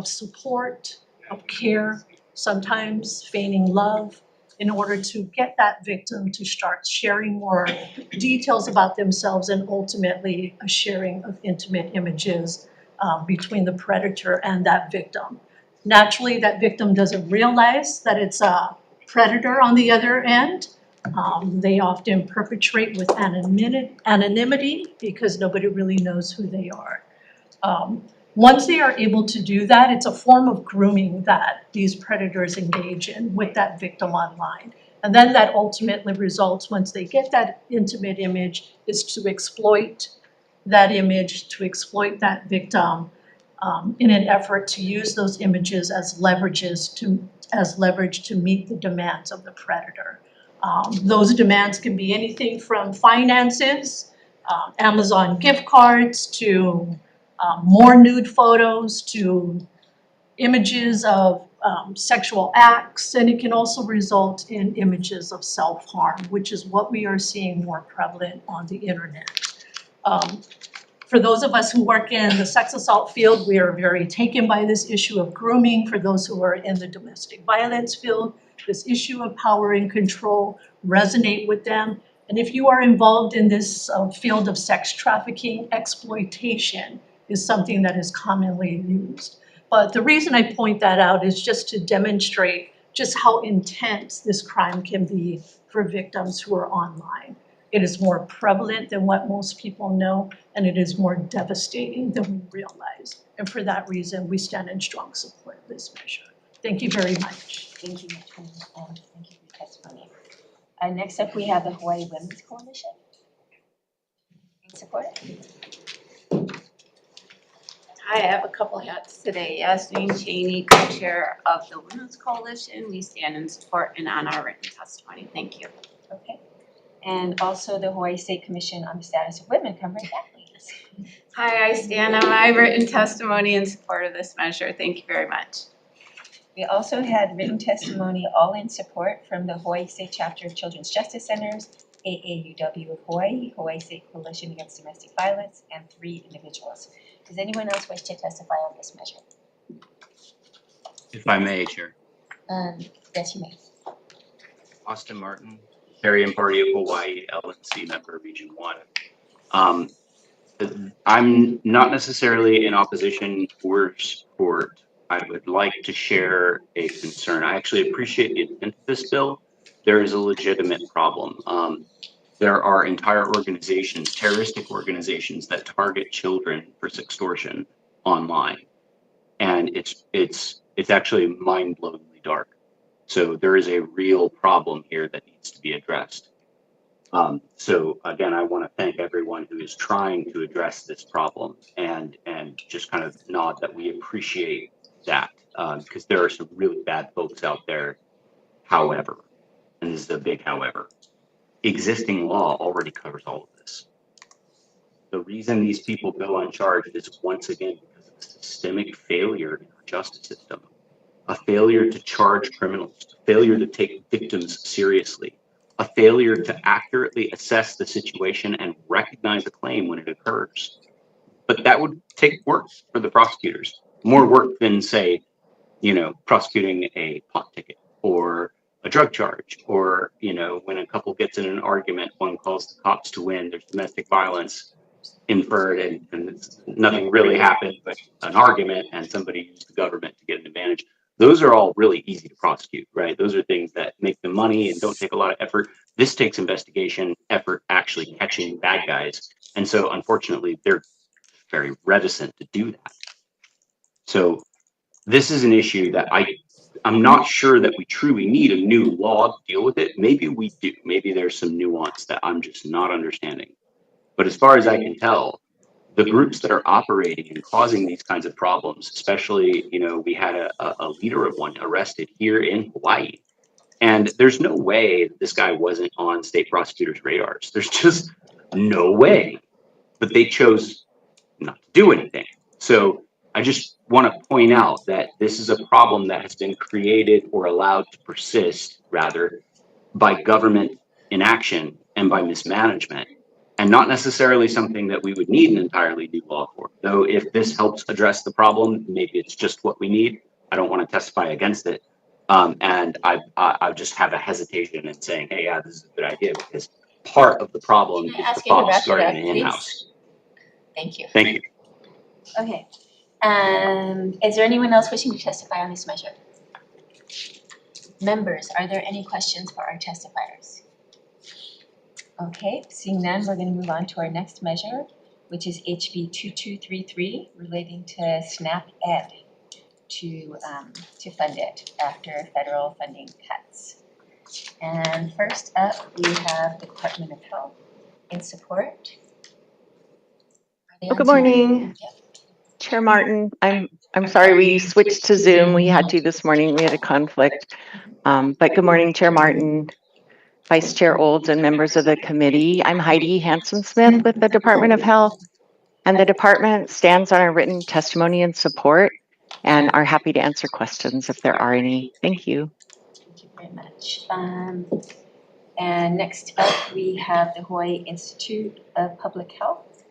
support, of care, sometimes feigning love, in order to get that victim to start sharing more details about themselves and ultimately a sharing of intimate images between the predator and that victim. Naturally, that victim doesn't realize that it's a predator on the other end. They often perpetrate with anonymity because nobody really knows who they are. Once they are able to do that, it's a form of grooming that these predators engage in with that victim online. And then that ultimately results, once they get that intimate image, is to exploit that image, to exploit that victim in an effort to use those images as leverage to meet the demands of the predator. Those demands can be anything from finances, Amazon gift cards, to more nude photos, to images of sexual acts, and it can also result in images of self-harm, which is what we are seeing more prevalent on the internet. For those of us who work in the sex assault field, we are very taken by this issue of grooming. For those who are in the domestic violence field, this issue of power and control resonate with them. And if you are involved in this field of sex trafficking, exploitation is something that is commonly used. But the reason I point that out is just to demonstrate just how intense this crime can be for victims who are online. It is more prevalent than what most people know, and it is more devastating than we realize. And for that reason, we stand in strong support of this measure. Thank you very much. Thank you, Ms. Tran, and thank you for your testimony. Next up, we have the Hawaii Women's Coalition. In support? Hi, I have a couple hats today. Yasmin Cheney, co-chair of the Women's Coalition. We stand in support and on our written testimony. Thank you. Okay. And also the Hawaii State Commission on the Status of Women. Come right back, please. Hi, I stand on my written testimony in support of this measure. Thank you very much. We also had written testimony all in support from the Hawaii State Chapter of Children's Justice Centers, AAUW of Hawaii, Hawaii State Coalition Against Domestic Violence, and 3 individuals. Does anyone else wish to testify on this measure? If I may, Chair. Yes, you may. Austin Martin, Harian Party of Hawaii, LNC member, Region 1. I'm not necessarily in opposition or support. I would like to share a concern. I actually appreciate the intent of this bill. There is a legitimate problem. There are entire organizations, terroristic organizations, that target children for sextortion online, and it's actually mind-blowingly dark. So there is a real problem here that needs to be addressed. So again, I want to thank everyone who is trying to address this problem, and just kind of nod that we appreciate that, because there are some really bad folks out there. However, and this is a big however, existing law already covers all of this. The reason these people go uncharged is once again because of a systemic failure in our justice system, a failure to charge criminals, a failure to take victims seriously, a failure to accurately assess the situation and recognize a claim when it occurs. But that would take work for the prosecutors, more work than, say, prosecuting a pot ticket or a drug charge, or, when a couple gets in an argument, one calls the cops to win, there's domestic violence inferred, and nothing really happened but an argument, and somebody used the government to get an advantage. Those are all really easy to prosecute, right? Those are things that make them money and don't take a lot of effort. This takes investigation, effort, actually catching bad guys. And so unfortunately, they're very reticent to do that. So this is an issue that I'm not sure that we truly need a new law to deal with it. Maybe we do. Maybe there's some nuance that I'm just not understanding. But as far as I can tell, the groups that are operating and causing these kinds of problems, especially, we had a leader of one arrested here in Hawaii. And there's no way this guy wasn't on state prosecutors' radars. There's just no way. But they chose not to do anything. So I just want to point out that this is a problem that has been created or allowed to persist, rather, by government inaction and by mismanagement, and not necessarily something that we would need an entirely new law for. Though if this helps address the problem, maybe it's just what we need. I don't want to testify against it. And I just have a hesitation in saying, hey, yeah, this is a good idea, because part of the problem Can I is ask the you to wrap fox it up, guarding the please? henhouse. Thank you. Thank you. Okay. Is there anyone else wishing to testify on this measure? Members, are there any questions for our testifiers? Okay, seeing none, we're going to move on to our next measure, which is HB 2233, relating to SNAP Ed to fund it after federal funding cuts. And first up, we have the Department of Health in support. Are they on Good Zoom? morning, Yep. Chair Martin. I'm sorry we switched to Zoom. We had to this morning. We had a conflict. But good morning, Chair Martin, Vice Chair Olds, and members of the committee. I'm Heidi Hansen-Smith with the Department of Health, and the department stands on our written testimony and support and are happy to answer questions if there are any. Thank you. Thank you very much. And next up, we have the Hawaii Institute of Public Health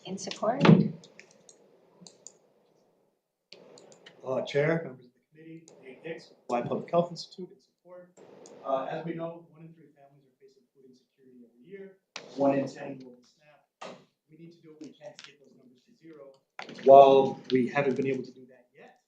in support. Chair, members of the committee, Nate Hicks, Hawaii Public Health Institute in support. As we know, 1 in 3 families are facing food insecurity every year. 1 in 10 will be SNAP. We need to do what we can to get those numbers to 0. While we haven't been able to do that yet,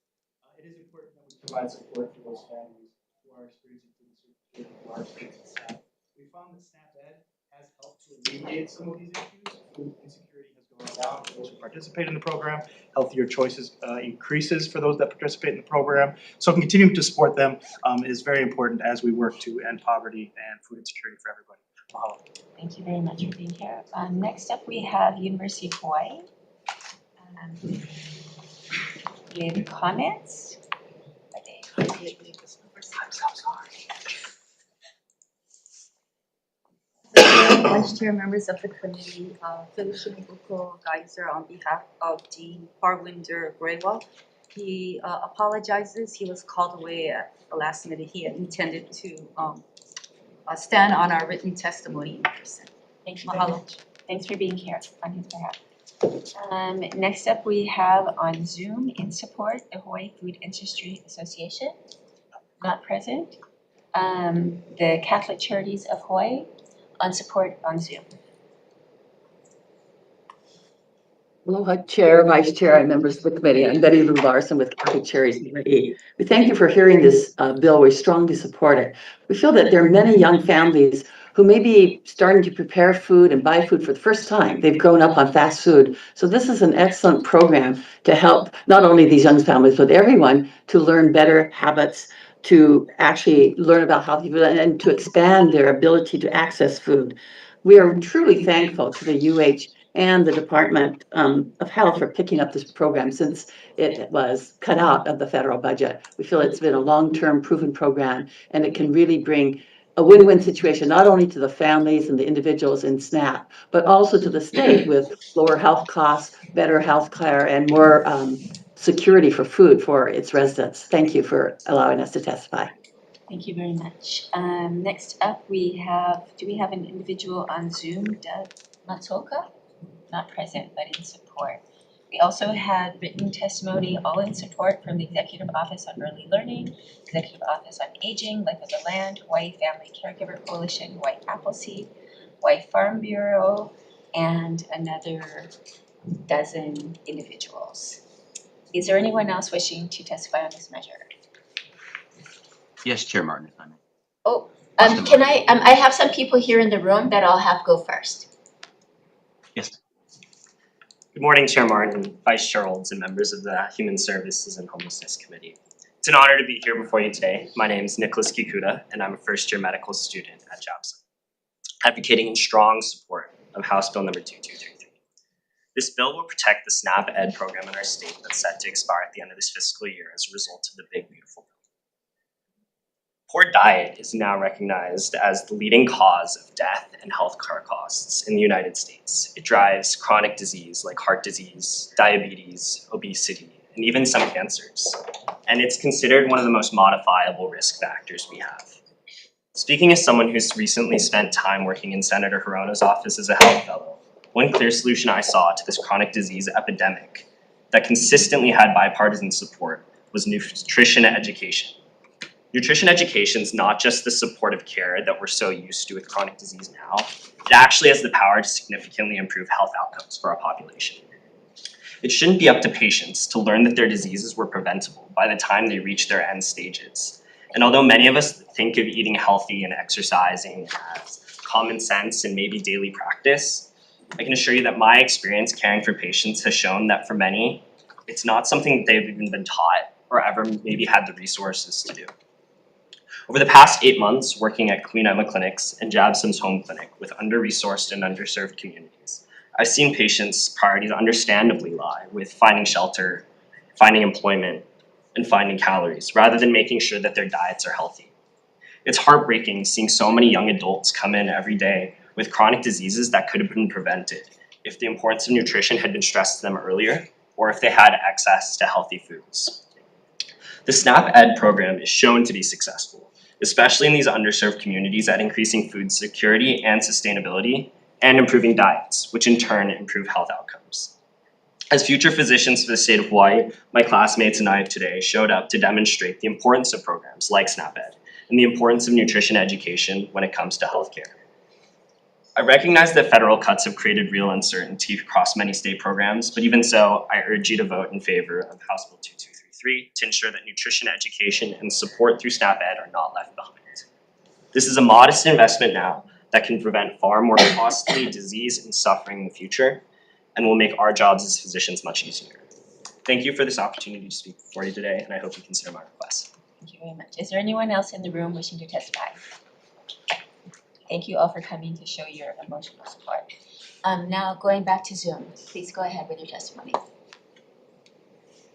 it is important that we provide support for those families who are experiencing food insecurity, who are experiencing SNAP. We found that SNAP Ed has helped to alleviate some of these issues. Food insecurity has gone down for those who participate in the program. Healthier choices increases for those that participate in the program. So continuing to support them is very important as we work to end poverty and food insecurity for everybody. Mahalo. Thank you very much for being here. Next up, we have University of Hawaii. With comments? Vice Chair, members of the committee, Felicia Mbuko Geyser on behalf of Dean Parwinder Grewa. He apologizes. He was called away at the last minute. He had intended to stand on our written testimony in person. Thank you very much. Thanks for being here on his behalf. Next up, we have on Zoom in support the Hawaii Food Industry Association, not present. The Catholic Charities of Hawaii on support on Zoom. Aloha, Chair, Vice Chair, and members of the committee. I'm Betty Lou Larson with Catholic Charities Committee. We thank you for hearing this bill. We strongly support it. We feel that there are many young families who may be starting to prepare food and buy food for the first time. They've grown up on fast food. So this is an excellent program to help not only these young families, but everyone to learn better habits, to actually learn about healthy food and to expand their ability to access food. We are truly thankful to the UH and the Department of Health for picking up this program since it was cut out of the federal budget. We feel it's been a long-term proven program and it can really bring a win-win situation, not only to the families and the individuals in SNAP, but also to the state with lower health costs, better health care, and more security for food for its residents. Thank you for allowing us to testify. Thank you very much. Next up, do we have an individual on Zoom, Doug Matsuoka? Not present, but in support. We also had written testimony, all in support from the Executive Office on Early Learning, Executive Office on Aging, Life of the Land, Hawaii Family Caregiver Coalition, Hawaii Appleseed, Hawaii Farm Bureau, and another dozen individuals. Is there anyone else wishing to testify on this measure? Yes, Chair Martin, if I may. Oh, can I have some people here in the room that I'll have go first. Yes. Good morning, Chair Martin, Vice Chair Olds, and members of the Human Services and Homelessness Committee. It's an honor to be here before you today. My name is Nicholas Kikuta, and I'm a first-year medical student at JABSA, advocating in strong support of House Bill number 2233. This bill will protect the SNAP Ed program in our state that's set to expire at the end of this fiscal year as a result of the Big Beautiful Bill. Poor diet is now recognized as the leading cause of death and health care costs in the United States. It drives chronic disease like heart disease, diabetes, obesity, and even some cancers. And it's considered one of the most modifiable risk factors we have. Speaking as someone who's recently spent time working in Senator Hirono's office as a health fellow, one clear solution I saw to this chronic disease epidemic that consistently had bipartisan support was nutrition education. Nutrition education is not just the supportive care that we're so used to with chronic disease now. It actually has the power to significantly improve health outcomes for our population. It shouldn't be up to patients to learn that their diseases were preventable by the time they reach their end stages. And although many of us think of eating healthy and exercising as common sense and maybe daily practice, I can assure you that my experience caring for patients has shown that for many, it's not something they've even been taught or ever maybe had the resources to do. Over the past 8 months, working at Queen Emma Clinics and JABSA's home clinic with under-resourced and underserved communities, I've seen patients' priorities understandably lie with finding shelter, finding employment, and finding calories, rather than making sure that their diets are healthy. It's heartbreaking seeing so many young adults come in every day with chronic diseases that could have been prevented if the importance of nutrition had been stressed to them earlier, or if they had access to healthy foods. The SNAP Ed program is shown to be successful, especially in these underserved communities at increasing food security and sustainability and improving diets, which in turn improve health outcomes. As future physicians for the state of Hawaii, my classmates and I today showed up to demonstrate the importance of programs like SNAP-Ed and the importance of nutrition education when it comes to healthcare. I recognize that federal cuts have created real uncertainty across many state programs, but even so, I urge you to vote in favor of House Bill 2233 to ensure that nutrition education and support through SNAP-Ed are not left behind. This is a modest investment now that can prevent far more costly disease and suffering in the future, and will make our jobs as physicians much easier. Thank you for this opportunity to speak before you today, and I hope you consider my request. Thank you very much. Is there anyone else in the room wishing to testify? Thank you all for coming to show your emotional support. Now going back to Zoom, please go ahead with your testimony.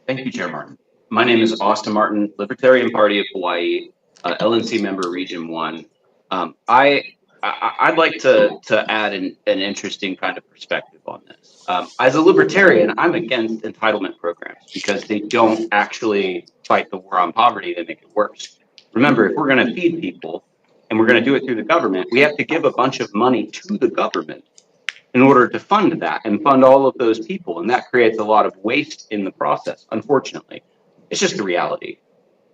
Thank you, Chair Martin. My name is Austin Martin, Libertarian Party of Hawaii, LNC member, Region 1. I'd like to add an interesting kind of perspective on this. As a libertarian, I'm against entitlement programs because they don't actually fight the war on poverty, they make it worse. Remember, if we're going to feed people and we're going to do it through the government, we have to give a bunch of money to the government in order to fund that and fund all of those people. And that creates a lot of waste in the process, unfortunately. It's just the reality.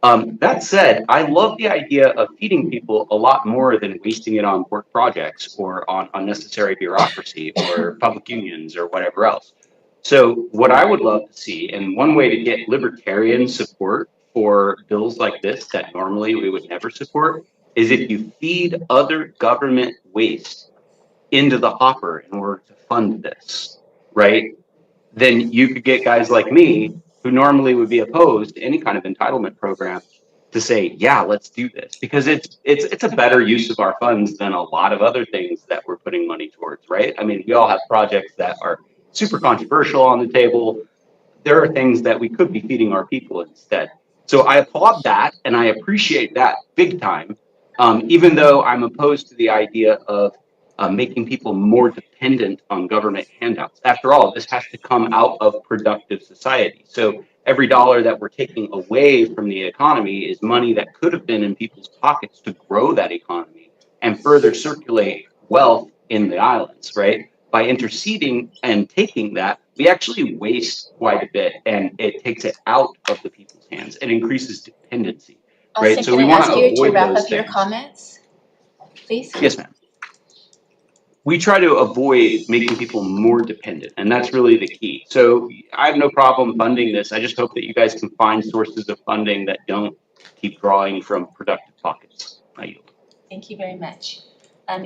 That said, I love the idea of feeding people a lot more than wasting it on work projects or on unnecessary bureaucracy or public unions or whatever else. So what I would love to see, and one way to get libertarian support for bills like this that normally we would never support, is if you feed other government waste into the hopper in order to fund this, right? Then you could get guys like me who normally would be opposed to any kind of entitlement program to say, yeah, let's do this, because it's a better use of our funds than a lot of other things that we're putting money towards, right? I mean, we all have projects that are super controversial on the table. There are things that we could be feeding our people instead. So I applaud that and I appreciate that big time, even though I'm opposed to the idea of making people more dependent on government handouts. After all, this has to come out of productive society. So every dollar that we're taking away from the economy is money that could have been in people's pockets to grow that economy and further circulate wealth in the islands, right? By interceding and taking that, we actually waste quite a bit, and it takes it out of the people's hands. It increases dependency, right? Austin, So can we I want ask to you to avoid wrap those up your things. comments, please? Yes, ma'am. We try to avoid making people more dependent, and that's really the key. So I have no problem funding this. I just hope that you guys can find sources of funding that don't keep drawing from productive pockets. I yield. Thank you very much.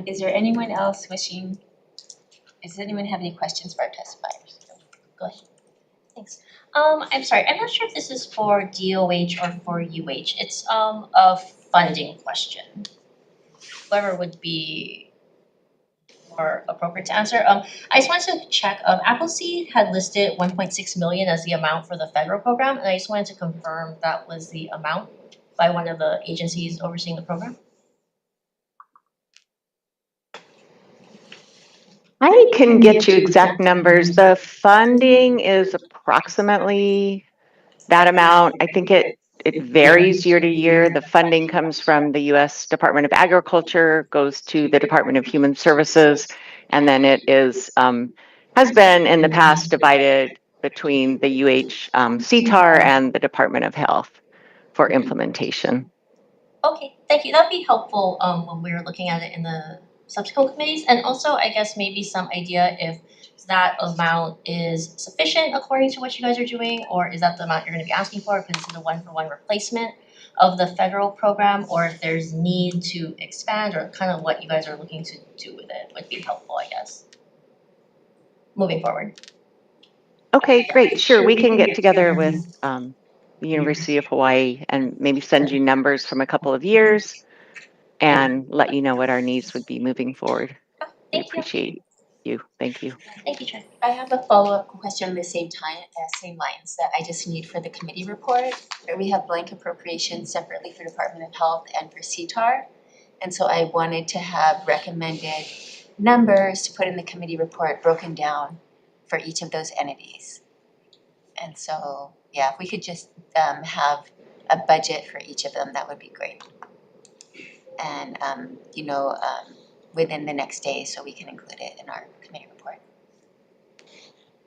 Is there anyone else wishing, does anyone have any questions for our testifiers? Go ahead. Thanks. I'm sorry, I'm not sure if this is for DOH or for UH. It's a funding question. Whoever would be more appropriate to answer. I just wanted to check, Appleseed had listed 1.6 million as the amount for the federal program, and I just wanted to confirm that was the amount by one of the agencies overseeing the program. I can get you exact numbers. The funding is approximately that amount. I think it varies year to year. The funding comes from the U.S. Department of Agriculture, goes to the Department of Human Services, and then it is has been in the past divided between the UH CTAR and the Department of Health for implementation. Okay, thank you. That'd be helpful when we're looking at it in the subsequent committees, and also I guess maybe some idea if that amount is sufficient according to what you guys are doing, or is that the amount you're going to be asking for because it's a one-for-one replacement of the federal program, or if there's need to expand, or kind of what you guys are looking to do with it would be helpful, I guess, moving forward. Okay, great. Sure, we can get together with the University of Hawaii and maybe send you numbers from a couple of years and let you know what our needs would be moving forward. We appreciate you. Thank you. Thank you, Chair. I have a follow-up question on the same lines that I just need for the committee report, where we have blank appropriations separately for Department of Health and for CTAR. And so I wanted to have recommended numbers to put in the committee report broken down for each of those entities. And so, yeah, if we could just have a budget for each of them, that would be great. And, within the next day so we can include it in our committee report.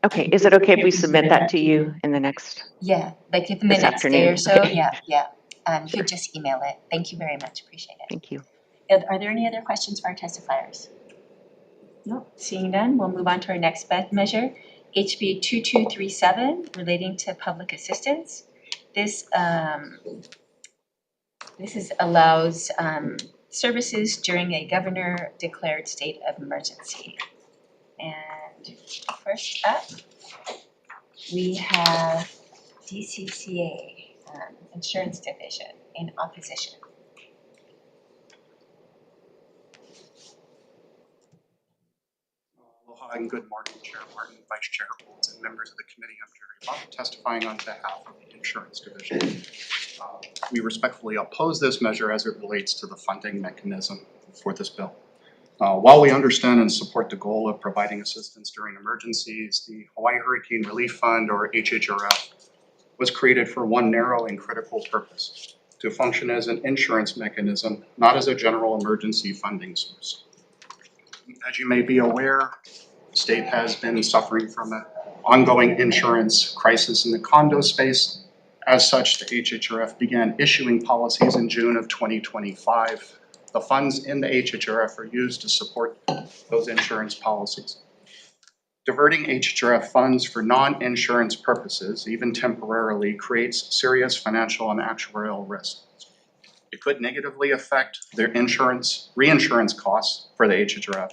Okay, is it okay if we submit that to you in the next? Yeah, like if in the This next day or afternoon, so, okay. yeah. You Sure. could just email it. Thank you very much, appreciate it. Thank you. Are there any other questions for our testifiers? No, seeing none, we'll move on to our next measure, HB 2237, relating to public assistance. This allows services during a governor-declared state of emergency. And first up, we have DCCA, Insurance Division, in opposition. Aloha and good morning, Chair Martin, Vice Chair Olds, and members of the committee. I'm Jerry Buck, testifying on behalf of the Insurance Division. We respectfully oppose this measure as it relates to the funding mechanism for this bill. While we understand and support the goal of providing assistance during emergencies, the Hawaii Hurricane Relief Fund, or HHRF, was created for one narrow and critical purpose: to function as an insurance mechanism, not as a general emergency funding source. As you may be aware, the state has been suffering from an ongoing insurance crisis in the condo space. As such, the HHRF began issuing policies in June of 2025. The funds in the HHRF are used to support those insurance policies. Diverting HHRF funds for non-insurance purposes, even temporarily, creates serious financial and actuarial risk. It could negatively affect their reinsurance costs for the HHRF,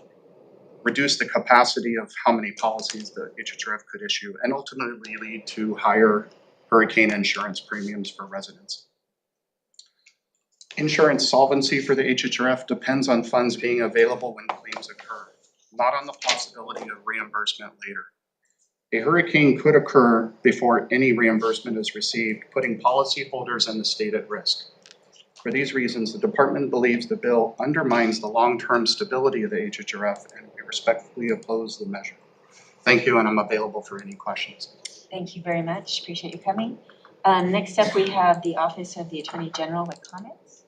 reduce the capacity of how many policies the HHRF could issue, and ultimately lead to higher hurricane insurance premiums for residents. Insurance solvency for the HHRF depends on funds being available when claims occur, not on the possibility of reimbursement later. A hurricane could occur before any reimbursement is received, putting policyholders and the state at risk. For these reasons, the department believes the bill undermines the long-term stability of the HHRF, and we respectfully oppose the measure. Thank you, and I'm available for any questions. Thank you very much, appreciate you coming. Next up, we have the Office of the Attorney General with comments.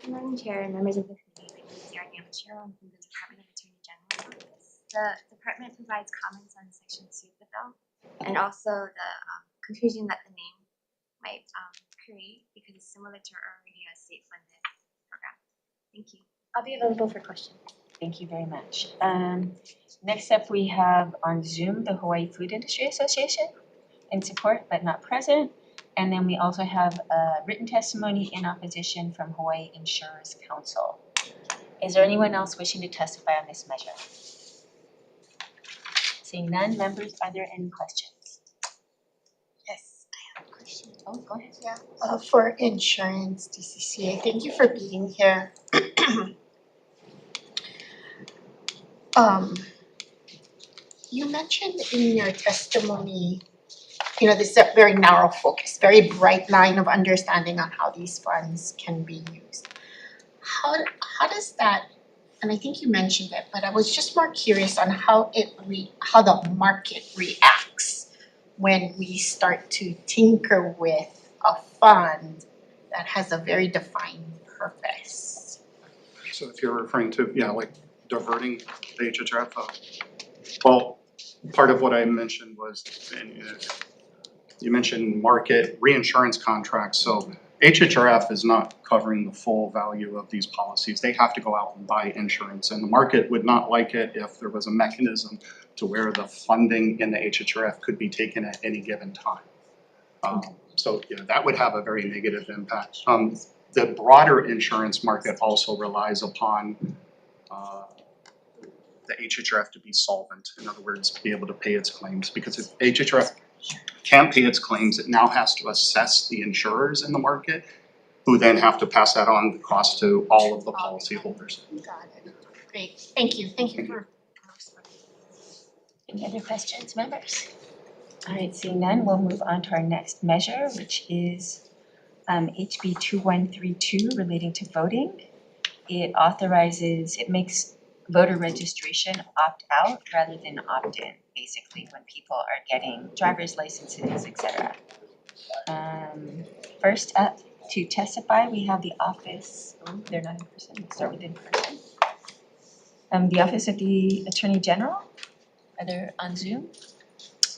Good morning, Chair and members of the committee. My name is Yara Chair. I'm from the Department of Attorney General's Office. The department provides comments on Section 2 of the bill, and also the confusion that the name might create, because it's similar to already a state-funded program. Thank you. I'll be available for questions. Thank you very much. Next up, we have on Zoom the Hawaii Food Industry Association in support but not present. And then we also have a written testimony in opposition from Hawaii Insurers Council. Is there anyone else wishing to testify on this measure? Seeing none, members, are there any questions? Yes, I have a question. Oh, go ahead. Yeah, for insurance, DCCA, thank you for being here. You mentioned in your testimony, you know, this is a very narrow focus, very bright line of understanding on how these funds can be used. How does that, and I think you mentioned it, but I was just more curious on how the market reacts when we start to tinker with a fund that has a very defined purpose. So if you're referring to, like diverting the HHRF, well, part of what I mentioned was, you mentioned market reinsurance contracts. So HHRF is not covering the full value of these policies. They have to go out and buy insurance, and the market would not like it if there was a mechanism to where the funding in the HHRF could be taken at any given time. So that would have a very negative impact. The broader insurance market also relies upon the HHRF to be solvent. In other words, be able to pay its claims, because if HHRF can't pay its claims, it now has to assess the insurers in the market, who then have to pass that on the cost to all of the policyholders. Got it. Great. Thank you. Thank you for Any other questions, members? All right, seeing none, we'll move on to our next measure, which is HB 2132 relating to voting. It makes voter registration opt out rather than opt in, basically, when people are getting driver's licenses, etc. First up to testify, we have the office, they're not in person, we'll start with in person. The Office of the Attorney General, are they on Zoom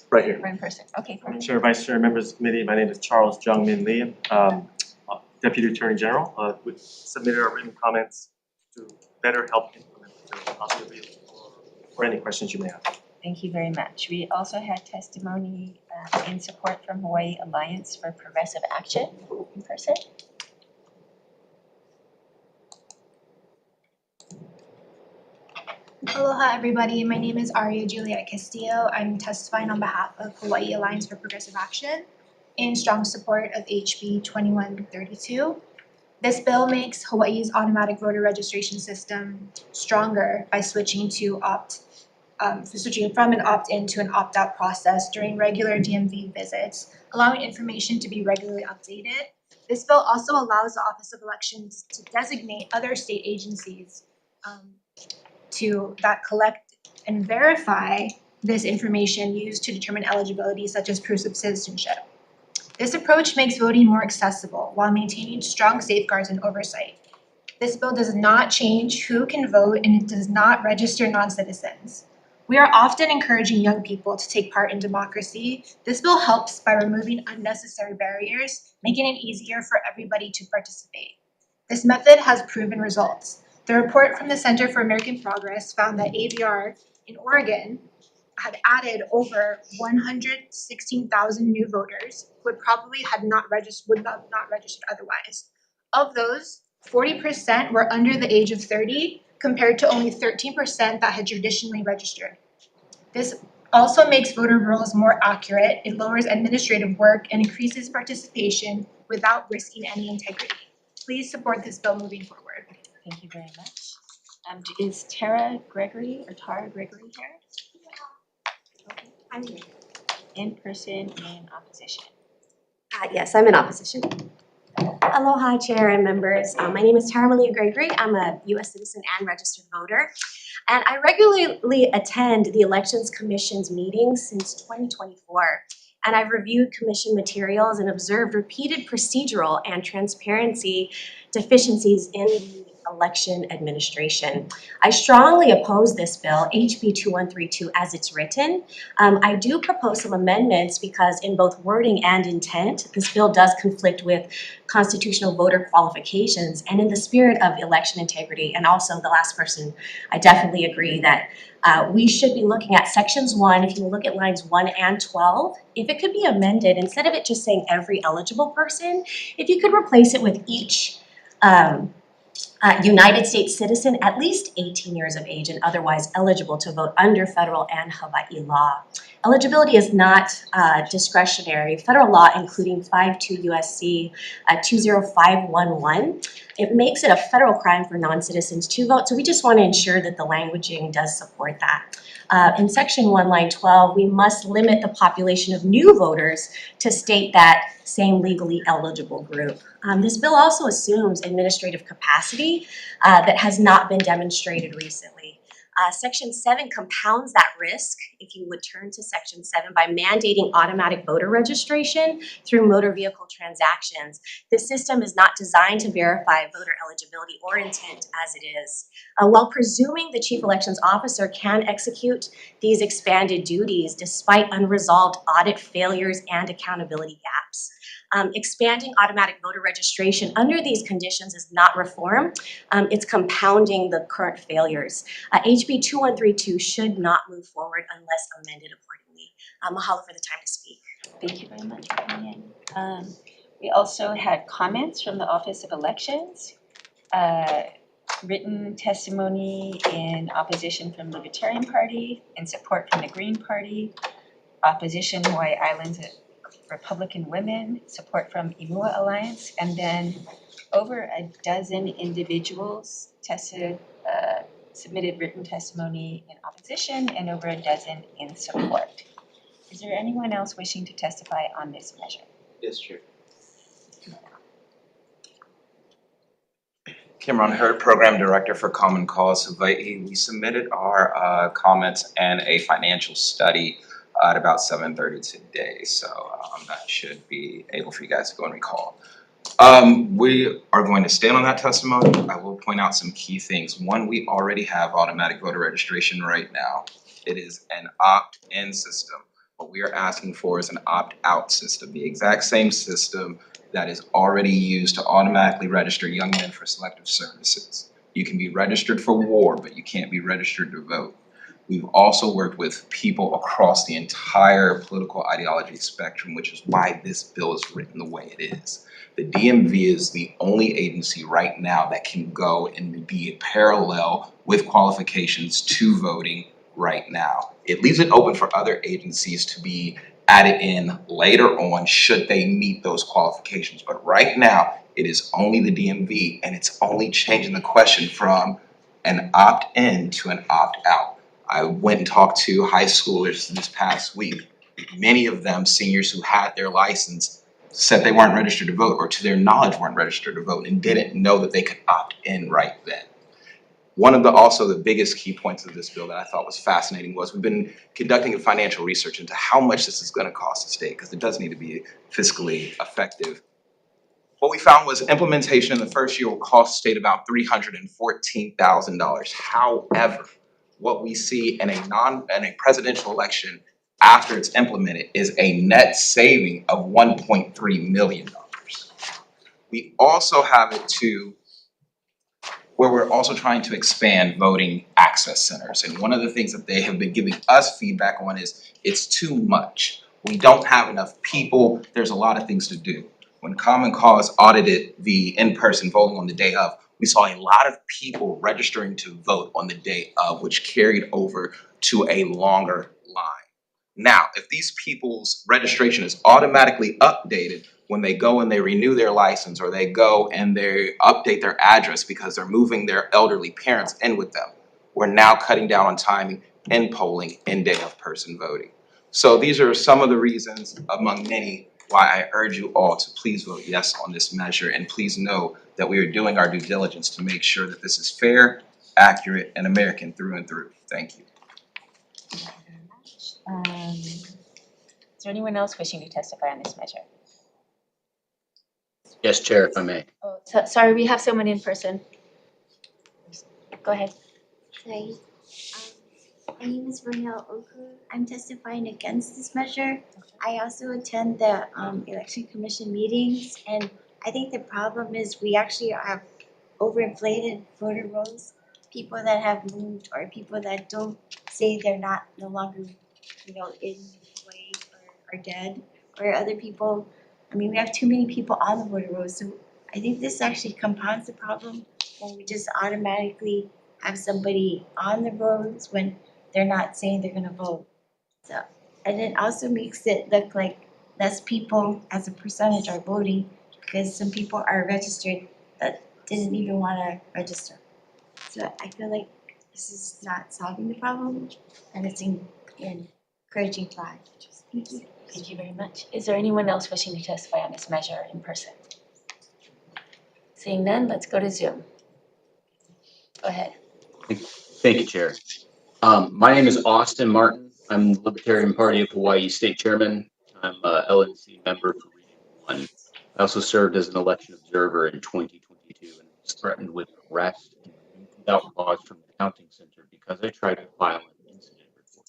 Right here. or in person? Okay, perfect. Chair, Vice Chair, members of the committee, my name is Charles Jung-Min Lee, Deputy Attorney General. We submitted our written comments to better help implement the bill. I'll be available for any questions you may have. Thank you very much. We also had testimony in support from Hawaii Alliance for Progressive Action in person. Aloha everybody, my name is Aria Juliet Castillo. I'm testifying on behalf of Hawaii Alliance for Progressive Action in strong support of HB 2132. This bill makes Hawaii's automatic voter registration system stronger by switching from an opt-in to an opt-out process during regular DMV visits, allowing information to be regularly updated. This bill also allows the Office of Elections to designate other state agencies that collect and verify this information used to determine eligibility, such as proofs of citizenship. This approach makes voting more accessible while maintaining strong safeguards and oversight. This bill does not change who can vote, and it does not register non-citizens. We are often encouraging young people to take part in democracy. This bill helps by removing unnecessary barriers, making it easier for everybody to participate. This method has proven results. The report from the Center for American Progress found that AVR in Oregon had added over 116,000 new voters who would probably not registered otherwise. Of those, 40% were under the age of 30, compared to only 13% that had traditionally registered. This also makes voter rolls more accurate, it lowers administrative work, and increases participation without risking any integrity. Please support this bill moving forward. Thank you very much. Is Tara Gregory here? Okay. I'm here. In person, in opposition. Yes, I'm in opposition. Aloha, Chair and members. My name is Tara Malia Gregory. I'm a U.S. citizen and registered voter. And I regularly attend the Elections Commission's meetings since 2024. And I've reviewed commission materials and observed repeated procedural and transparency deficiencies in the election administration. I strongly oppose this bill, HB 2132, as it's written. I do propose some amendments because in both wording and intent, this bill does conflict with constitutional voter qualifications and in the spirit of election integrity. And also the last person, I definitely agree that we should be looking at sections 1, if you look at lines 1 and 12, if it could be amended, instead of it just saying every eligible person, if you could replace it with each United States citizen at least 18 years of age and otherwise eligible to vote under federal and Hawaii law. Eligibility is not discretionary. Federal law, including 52 USC 20511, it makes it a federal crime for non-citizens to vote. So we just want to ensure that the languaging does support that. In section 1, line 12, we must limit the population of new voters to state that same legally eligible group. This bill also assumes administrative capacity that has not been demonstrated recently. Section 7 compounds that risk, if you would turn to Section 7, by mandating automatic voter registration through motor vehicle transactions. This system is not designed to verify voter eligibility or intent as it is. While presuming the Chief Elections Officer can execute these expanded duties despite unresolved audit failures and accountability gaps. Expanding automatic voter registration under these conditions is not reform. It's compounding the current failures. HB 2132 should not move forward unless amended accordingly. Mahalo for the time to speak. Thank you very much for coming in. We also had comments from the Office of Elections, written testimony in opposition from the Libertarian Party, in support from the Green Party, opposition Hawaii Islands Republican Women, support from Imua Alliance, and then over a dozen individuals submitted written testimony in opposition and over a dozen in support. Is there anyone else wishing to testify on this measure? Yes, Chair. Cameron Hurd, Program Director for Common Cause Hawaii. We submitted our comments and a financial study at about 7:30 today. So that should be able for you guys to go and recall. We are going to stand on that testimony. I will point out some key things. One, we already have automatic voter registration right now. It is an opt-in system. What we are asking for is an opt-out system, the exact same system that is already used to automatically register young men for selective services. You can be registered for war, but you can't be registered to vote. We've also worked with people across the entire political ideology spectrum, which is why this bill is written the way it is. The DMV is the only agency right now that can go and be parallel with qualifications to voting right now. It leaves it open for other agencies to be added in later on should they meet those qualifications. But right now, it is only the DMV, and it's only changing the question from an opt-in to an opt-out. I went and talked to high schoolers this past week. Many of them, seniors who had their license, said they weren't registered to vote, or to their knowledge weren't registered to vote, and didn't know that they could opt in right then. One of the biggest key points of this bill that I thought was fascinating was we've been conducting a financial research into how much this is going to cost the state, because it does need to be fiscally effective. What we found was implementation in the first year will cost the state about $314,000. However, what we see in a presidential election after it's implemented is a net saving of $1.3 million. We also have it to where we're also trying to expand voting access centers. And one of the things that they have been giving us feedback on is it's too much. We don't have enough people. There's a lot of things to do. When Common Cause audited the in-person voting on the day of, we saw a lot of people registering to vote on the day of, which carried over to a longer line. Now, if these people's registration is automatically updated when they go and they renew their license, or they go and they update their address because they're moving their elderly parents in with them, we're now cutting down on timing in polling and day of person voting. So these are some of the reasons, among many, why I urge you all to please vote yes on this measure, and please know that we are doing our due diligence to make sure that this is fair, accurate, and American through and through. Thank you. Is there anyone else wishing to testify on this measure? Yes, Chair, if I may. Oh, sorry, we have someone in person. Go ahead. Hi, my name is Ronel Oku. I'm testifying against this measure. I also attend the election commission meetings, and I think the problem is we actually have overinflated voter rolls. People that have moved, or people that don't say they're no longer, in Hawaii, or are dead, or other people. I mean, we have too many people on the voter rolls, so I think this actually compounds the problem when we just automatically have somebody on the rolls when they're not saying they're gonna vote. So, and it also makes it look like less people as a percentage are voting, because some people are registered that didn't even wanna register. So I feel like this is not solving the problem, and it's encouraging fraud. Thank you. Thank you very much. Is there anyone else wishing to testify on this measure in person? Seeing none, let's go to Zoom. Go ahead. Thank you, Chair. My name is Austin Martin. I'm the Libertarian Party of Hawaii State Chairman. I'm a LNC member for Region 1. I also served as an election observer in 2022 and was threatened with arrest and removed without cause from the counting center because I tried to file an incident report.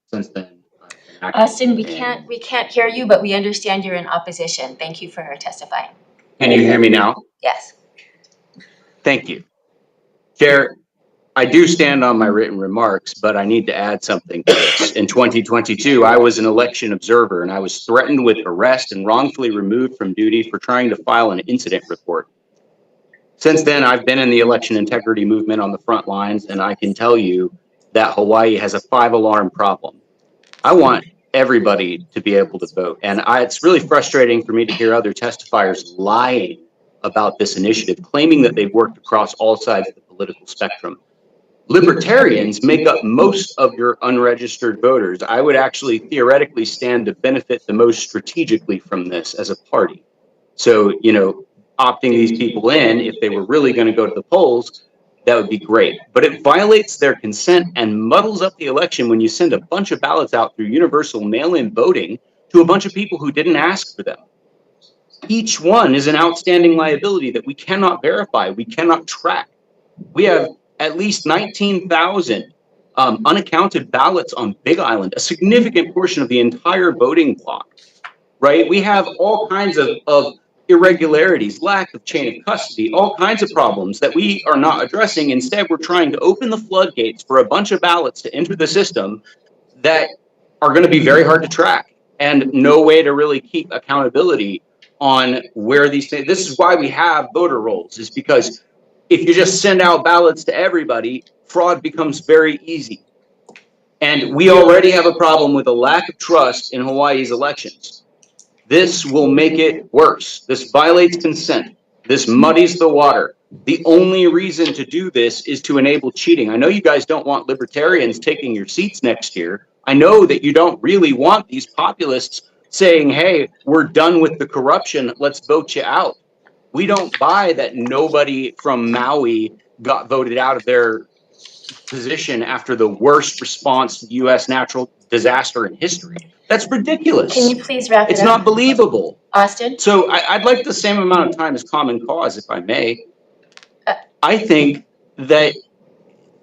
Since then, I've been active Austin, we in- can't hear you, but we understand you're in opposition. Thank you for testifying. Can you hear me now? Yes. Thank you. Chair, I do stand on my written remarks, but I need to add something to this. In 2022, I was an election observer, and I was threatened with arrest and wrongfully removed from duty for trying to file an incident report. Since then, I've been in the election integrity movement on the front lines, and I can tell you that Hawaii has a 5-alarm problem. I want everybody to be able to vote, and it's really frustrating for me to hear other testifiers lying about this initiative, claiming that they've worked across all sides of the political spectrum. Libertarians make up most of your unregistered voters. I would actually theoretically stand to benefit the most strategically from this as a party. So, opting these people in, if they were really going to go to the polls, that would be great. But it violates their consent and muddles up the election when you send a bunch of ballots out through universal mail-in voting to a bunch of people who didn't ask for them. Each one is an outstanding liability that we cannot verify, we cannot track. We have at least 19,000 unaccounted ballots on Big Island, a significant portion of the entire voting block, right? We have all kinds of irregularities, lack of chain of custody, all kinds of problems that we are not addressing. Instead, we're trying to open the floodgates for a bunch of ballots to enter the system that are going to be very hard to track and no way to really keep accountability on where these things. This is why we have voter rolls, is because if you just send out ballots to everybody, fraud becomes very easy. And we already have a problem with a lack of trust in Hawaii's elections. This will make it worse. This violates consent. This muddies the water. The only reason to do this is to enable cheating. I know you guys don't want libertarians taking your seats next year. I know that you don't really want these populists saying, hey, we're done with the corruption, let's vote you out. We don't buy that nobody from Maui got voted out of their position after the worst response to U.S. natural disaster in history. That's ridiculous. Can you please wrap it It's up? not believable. Austin? So I'd like the same amount of time as Common Cause, if I may. I think that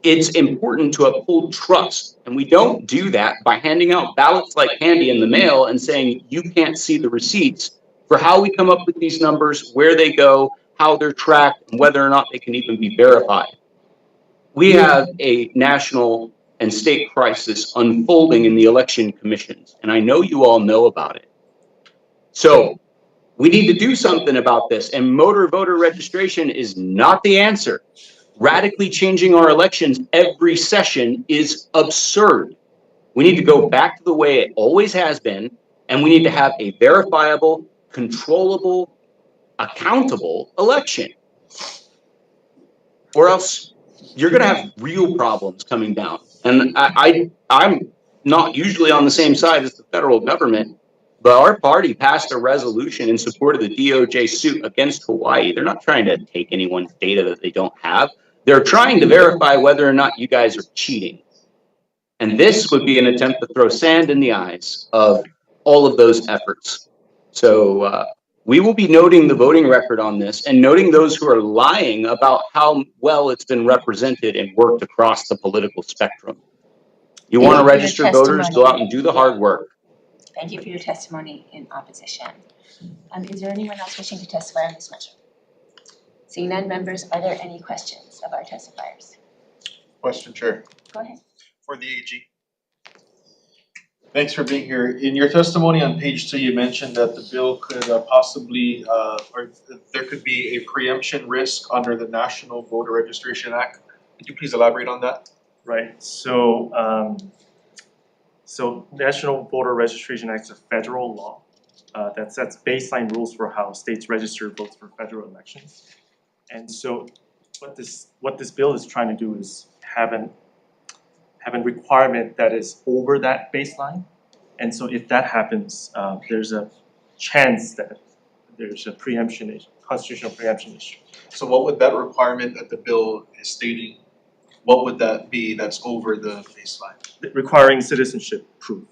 it's important to uphold trust, and we don't do that by handing out ballots like candy in the mail and saying you can't see the receipts for how we come up with these numbers, where they go, how they're tracked, and whether or not they can even be verified. We have a national and state crisis unfolding in the election commissions, and I know you all know about it. So we need to do something about this, and motor voter registration is not the answer. Radically changing our elections every session is absurd. We need to go back to the way it always has been, and we need to have a verifiable, controllable, accountable election. Or else you're going to have real problems coming down. And I'm not usually on the same side as the federal government, but our party passed a resolution in support of the DOJ suit against Hawaii. They're not trying to take anyone's data that they don't have. They're trying to verify whether or not you guys are cheating. And this would be an attempt to throw sand in the eyes of all of those efforts. So we will be noting the voting record on this and noting those who are lying about how well it's been represented and worked across the political spectrum. You want to register voters, go out and do the hard work. Thank you for your testimony in opposition. Is there anyone else wishing to testify on this measure? Seeing none, members, are there any questions of our testifiers? Question, Chair. Go ahead. For the AG. Thanks for being here. In your testimony on page 2, you mentioned that the bill could possibly, or there could be a preemption risk under the National Voter Registration Act. Could you please elaborate on that? Right, so National Voter Registration Act is a federal law that sets baseline rules for how states register votes for federal elections. And so what this bill is trying to do is have a requirement that is over that baseline. And so if that happens, there's a chance that there's a preemption issue, constitutional preemption issue. So what would that requirement that the bill is stating, what would that be that's over the baseline? Requiring citizenship proof.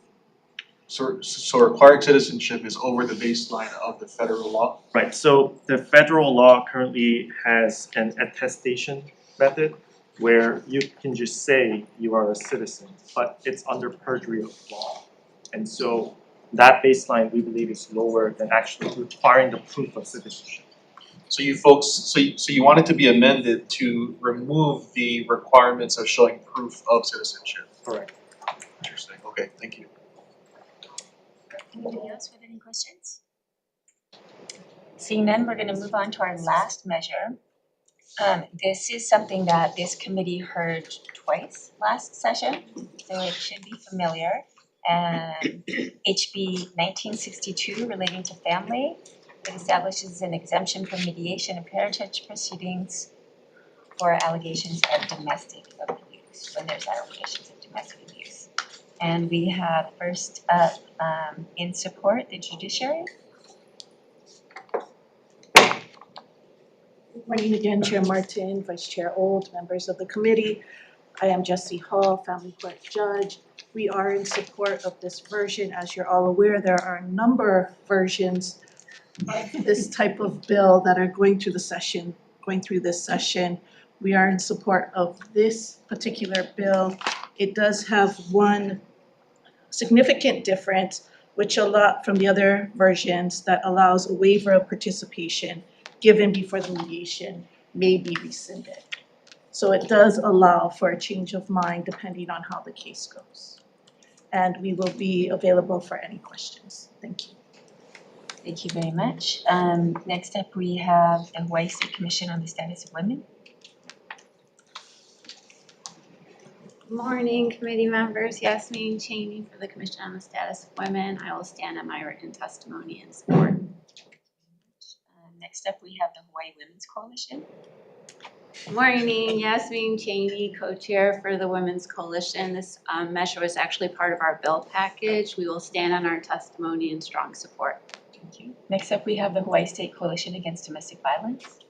So required citizenship is over the baseline of the federal law? Right, so the federal law currently has an attestation method where you can just say you are a citizen, but it's under perjury of law. And so that baseline, we believe, is lower than actually requiring the proof of citizenship. So you folks, so you want it to be amended to remove the requirements of showing proof of citizenship? Correct. Interesting, okay, thank you. Anybody else with any questions? Seeing none, we're going to move on to our last measure. This is something that this committee heard twice last session, so it should be familiar. HB 1962 relating to family. It establishes an exemption from mediation and parentage proceedings for allegations of domestic abuse, when there's allegations of domestic abuse. And we have first up in support the judiciary. Good morning again, Chair Martin, Vice Chair Old, members of the committee. I am Jessie Hall, Family Court Judge. We are in support of this version. As you're all aware, there are a number of versions of this type of bill that are going through this session. We are in support of this particular bill. It does have one significant difference, which a lot from the other versions that allows a waiver of participation given before the mediation may be rescinded. So it does allow for a change of mind depending on how the case goes. And we will be available for any questions. Thank you. Thank you very much. Next up, we have the Hawaii State Commission on the Status of Women. Good morning, committee members. Yasmin Cheney for the Commission on the Status of Women. I will stand on my written testimony in support. Next up, we have the Hawaii Women's Coalition. Good morning, Yasmin Cheney, co-chair for the Women's Coalition. This measure was actually part of our bill package. We will stand on our testimony in strong support. Thank you. Next up, we have the Hawaii State Coalition Against Domestic Violence.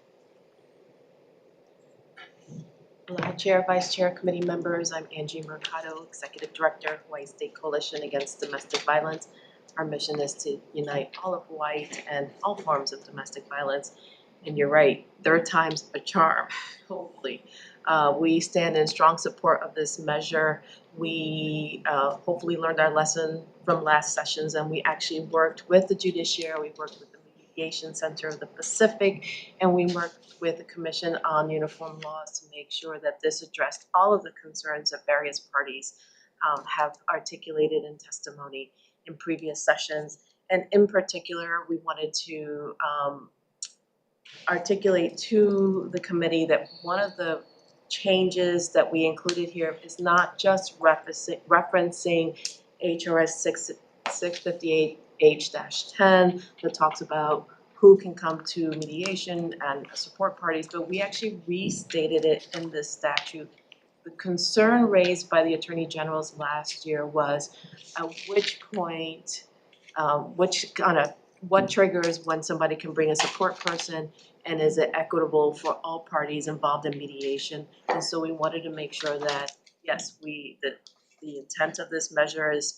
Chair, Vice Chair, committee members, I'm Angie Mercado, Executive Director, Hawaii State Coalition Against Domestic Violence. Our mission is to unite all of Hawaii to end all forms of domestic violence. And you're right, third time's a charm, hopefully. We stand in strong support of this measure. We hopefully learned our lesson from last sessions, and we actually worked with the judiciary, we worked with the Mediation Center of the Pacific, and we worked with the Commission on Uniform Laws to make sure that this addressed all of the concerns that various parties have articulated in testimony in previous sessions. And in particular, we wanted to articulate to the committee that one of the changes that we included here is not just referencing HRS 658H-10 that talks about who can come to mediation and support parties, but we actually restated it in this statute. The concern raised by the Attorney General's last year was at which point, what triggers when somebody can bring a support person, and is it equitable for all parties involved in mediation? And so we wanted to make sure that, yes, the intent of this measure is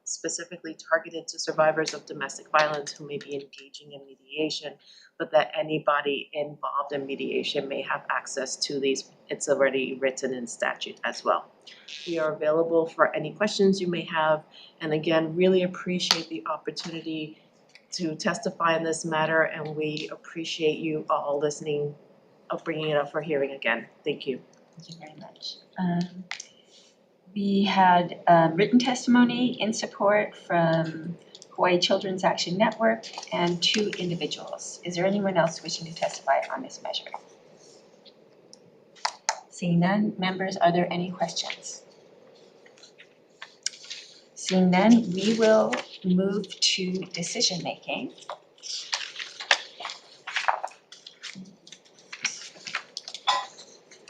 specifically targeted to survivors of domestic violence who may be engaging in mediation, but that anybody involved in mediation may have access to these. It's already written in statute as well. We are available for any questions you may have, and again, really appreciate the opportunity to testify in this matter, and we appreciate you all listening, bringing it up for hearing again. Thank you. Thank you very much. We had written testimony in support from Hawaii Children's Action Network and 2 individuals. Is there anyone else wishing to testify on this measure? Seeing none, members, are there any questions? Seeing none, we will move to decision making.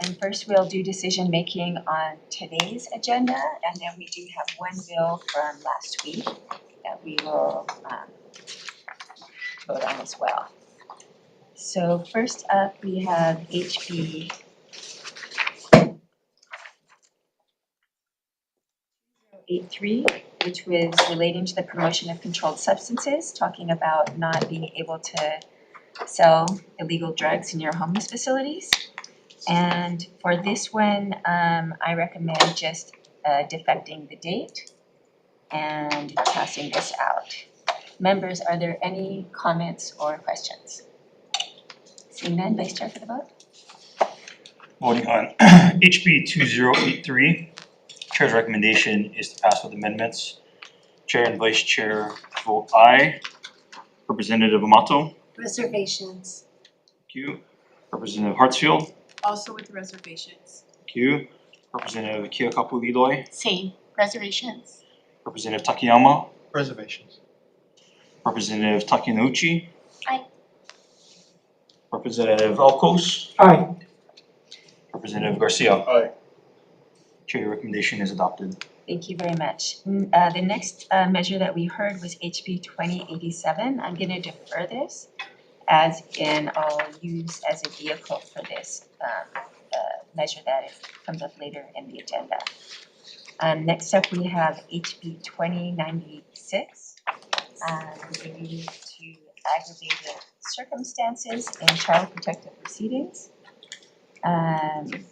And first we'll do decision making on today's agenda, and then we do have one bill from last week that we will vote on as well. So first up, we have HB 83, which was relating to the promotion of controlled substances, talking about not being able to sell illegal drugs in your homeless facilities. And for this one, I recommend just defecting the date and passing this out. Members, are there any comments or questions? Seeing none, Vice Chair for the vote. Voting on HB 2083, Chair's recommendation is to pass with amendments. Chair and Vice Chair vote aye. Representative Amato. Reservations. Thank you. Representative Hartsfield. Also with reservations. Thank you. Representative Kiakapu-Liloy. Same, reservations. Representative Takayama. Reservations. Representative Takenouchi. Aye. Representative Alcos. Aye. Representative Garcia. Aye. Chair, recommendation is adopted. Thank you very much. The next measure that we heard was HB 2087. I'm going to defer this as in I'll use as a vehicle for this measure that comes up later in the agenda. Next up, we have HB 2096, related to aggravated circumstances in child protective proceedings. And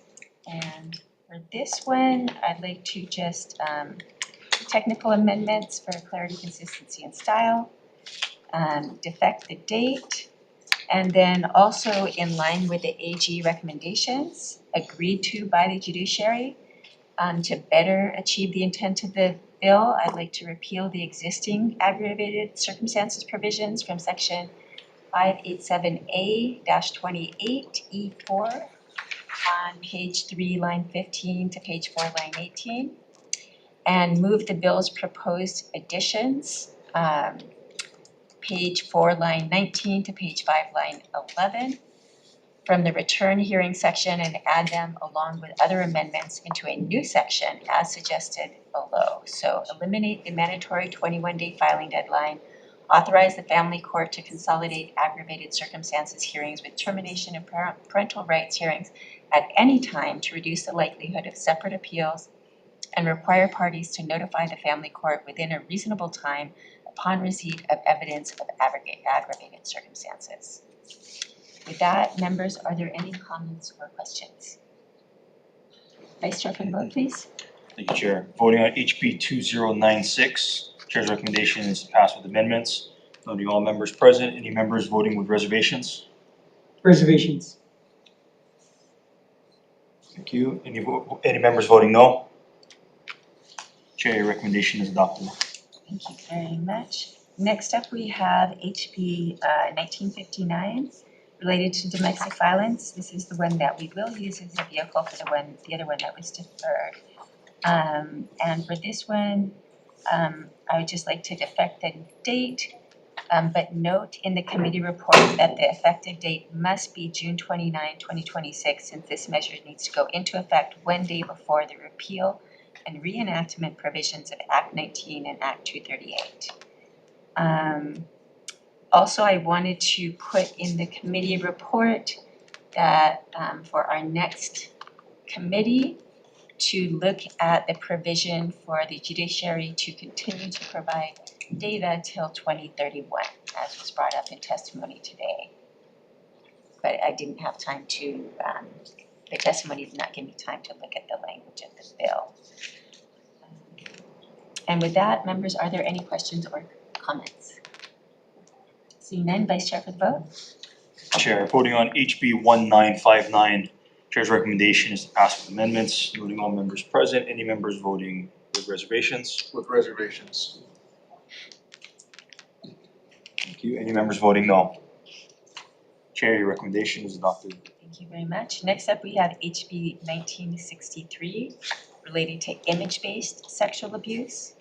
for this one, I'd like to just technical amendments for clarity, consistency, and style, defect the date, and then also in line with the AG recommendations agreed to by the judiciary. To better achieve the intent of the bill, I'd like to repeal the existing aggravated circumstances provisions from section 587A-28E4 on page 3, line 15 to page 4, line 18, and move the bill's proposed additions, page 4, line 19 to page 5, line 11, from the return hearing section and add them along with other amendments into a new section as suggested below. So eliminate the mandatory 21-day filing deadline, authorize the family court to consolidate aggravated circumstances hearings with termination of parental rights hearings at any time to reduce the likelihood of separate appeals, and require parties to notify the family court within a reasonable time upon receipt of evidence of aggravated circumstances. With that, members, are there any comments or questions? Vice Chair for the vote, please. Thank you, Chair. Voting on HB 2096, Chair's recommendation is to pass with amendments. Noting all members present, any members voting with reservations? Reservations. Thank you. Any members voting no? Chair, your recommendation is adopted. Thank you very much. Next up, we have HB 1959 related to domestic violence. This is the one that we will use as a vehicle for the other one that was deferred. And for this one, I would just like to defect the date, but note in the committee report that the effective date must be June 29, 2026, since this measure needs to go into effect one day before the repeal and reenactment provisions of Act 19 and Act 238. Also, I wanted to put in the committee report that for our next committee to look at the provision for the judiciary to continue to provide data till 2031, as was brought up in testimony today. But I didn't have time to, the testimony did not give me time to look at the language of the bill. And with that, members, are there any questions or comments? Seeing none, Vice Chair for the vote. Chair, voting on HB 1959, Chair's recommendation is to pass with amendments. Noting all members present, any members voting with reservations? With reservations. Thank you. Any members voting no? Chair, your recommendation is adopted. Thank you very much. Next up, we have HB 1963 relating to image-based sexual abuse.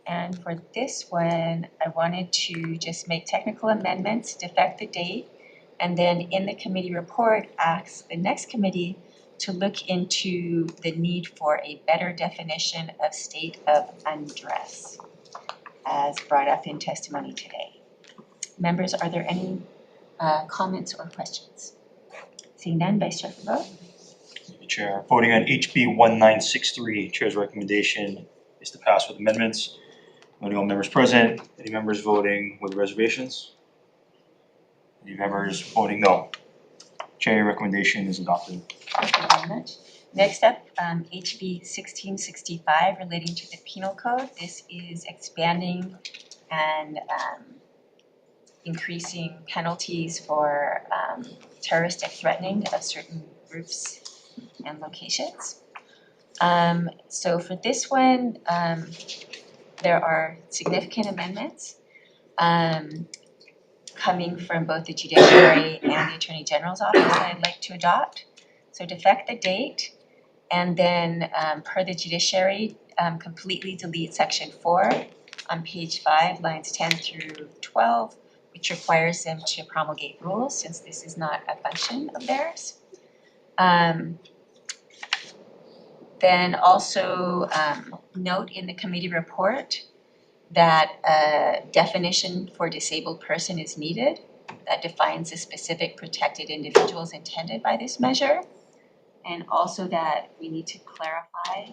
And for this one, I wanted to just make technical amendments, defect the date, and then in the committee report, ask the next committee to look into the need for a better definition of state of undress, as brought up in testimony today. Members, are there any comments or questions? Seeing none, Vice Chair for the vote. Thank you, Chair. Voting on HB 1963, Chair's recommendation is to pass with amendments. Noting all members present, any members voting with reservations? Any members voting no? Chair, your recommendation is adopted. Thank you very much. Next up, HB 1665 relating to the penal code. This is expanding and increasing penalties for terroristic threatening of certain groups and locations. So for this one, there are significant amendments coming from both the judiciary and the Attorney General's office that I'd like to adopt. So defect the date, and then per the judiciary, completely delete section 4 on page 5, lines 10 through 12, which requires them to promulgate rules since this is not a function of theirs. Then also note in the committee report that a definition for disabled person is needed. that defines the specific protected individuals intended by this measure. And also that we need to clarify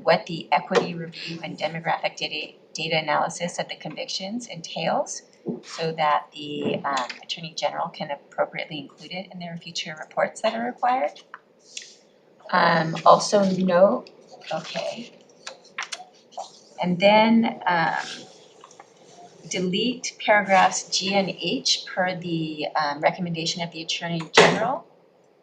what the equity review and demographic data analysis of the convictions entails, so that the Attorney General can appropriately include it in their future reports that are required. Also note, okay. And then delete paragraphs G and H per the recommendation of the Attorney General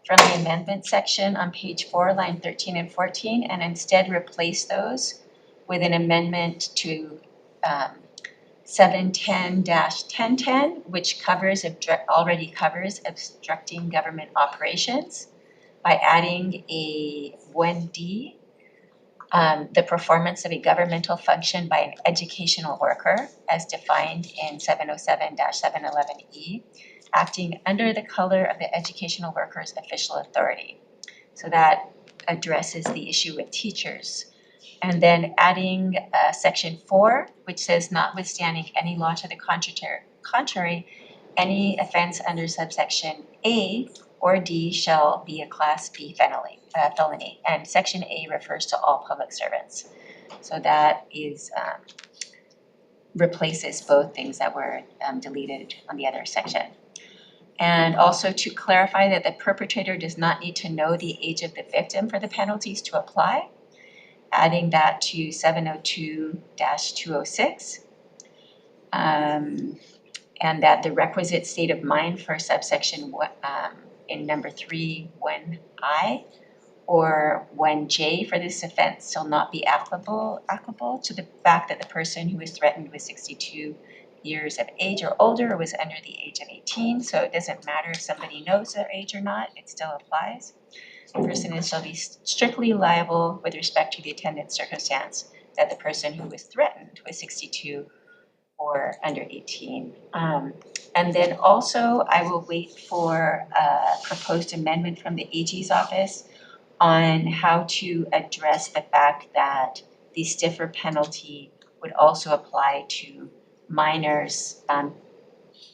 from the amendment section on page 4, line 13 and 14, and instead replace those with an amendment to 710-1010, which already covers obstructing government operations, by adding a 1D, the performance of a governmental function by an educational worker as defined in 707-711E, acting under the color of the educational worker's official authority. So that addresses the issue with teachers. And then adding section 4, which says notwithstanding any law to the contrary, any offense under subsection A or D shall be a class B felony. And section A refers to all public servants. So that is replaces both things that were deleted on the other section. And also to clarify that the perpetrator does not need to know the age of the victim for the penalties to apply, adding that to 702-206. And that the requisite state of mind for subsection in number 3, 1I or 1J for this offense shall not be applicable to the fact that the person who is threatened was 62 years of age or older or was under the age of 18. So it doesn't matter if somebody knows their age or not, it still applies. The person shall be strictly liable with respect to the attendant circumstance that the person who was threatened was 62 or under 18. And then also I will wait for a proposed amendment from the AG's office on how to address the fact that the stiffer penalty would also apply to minors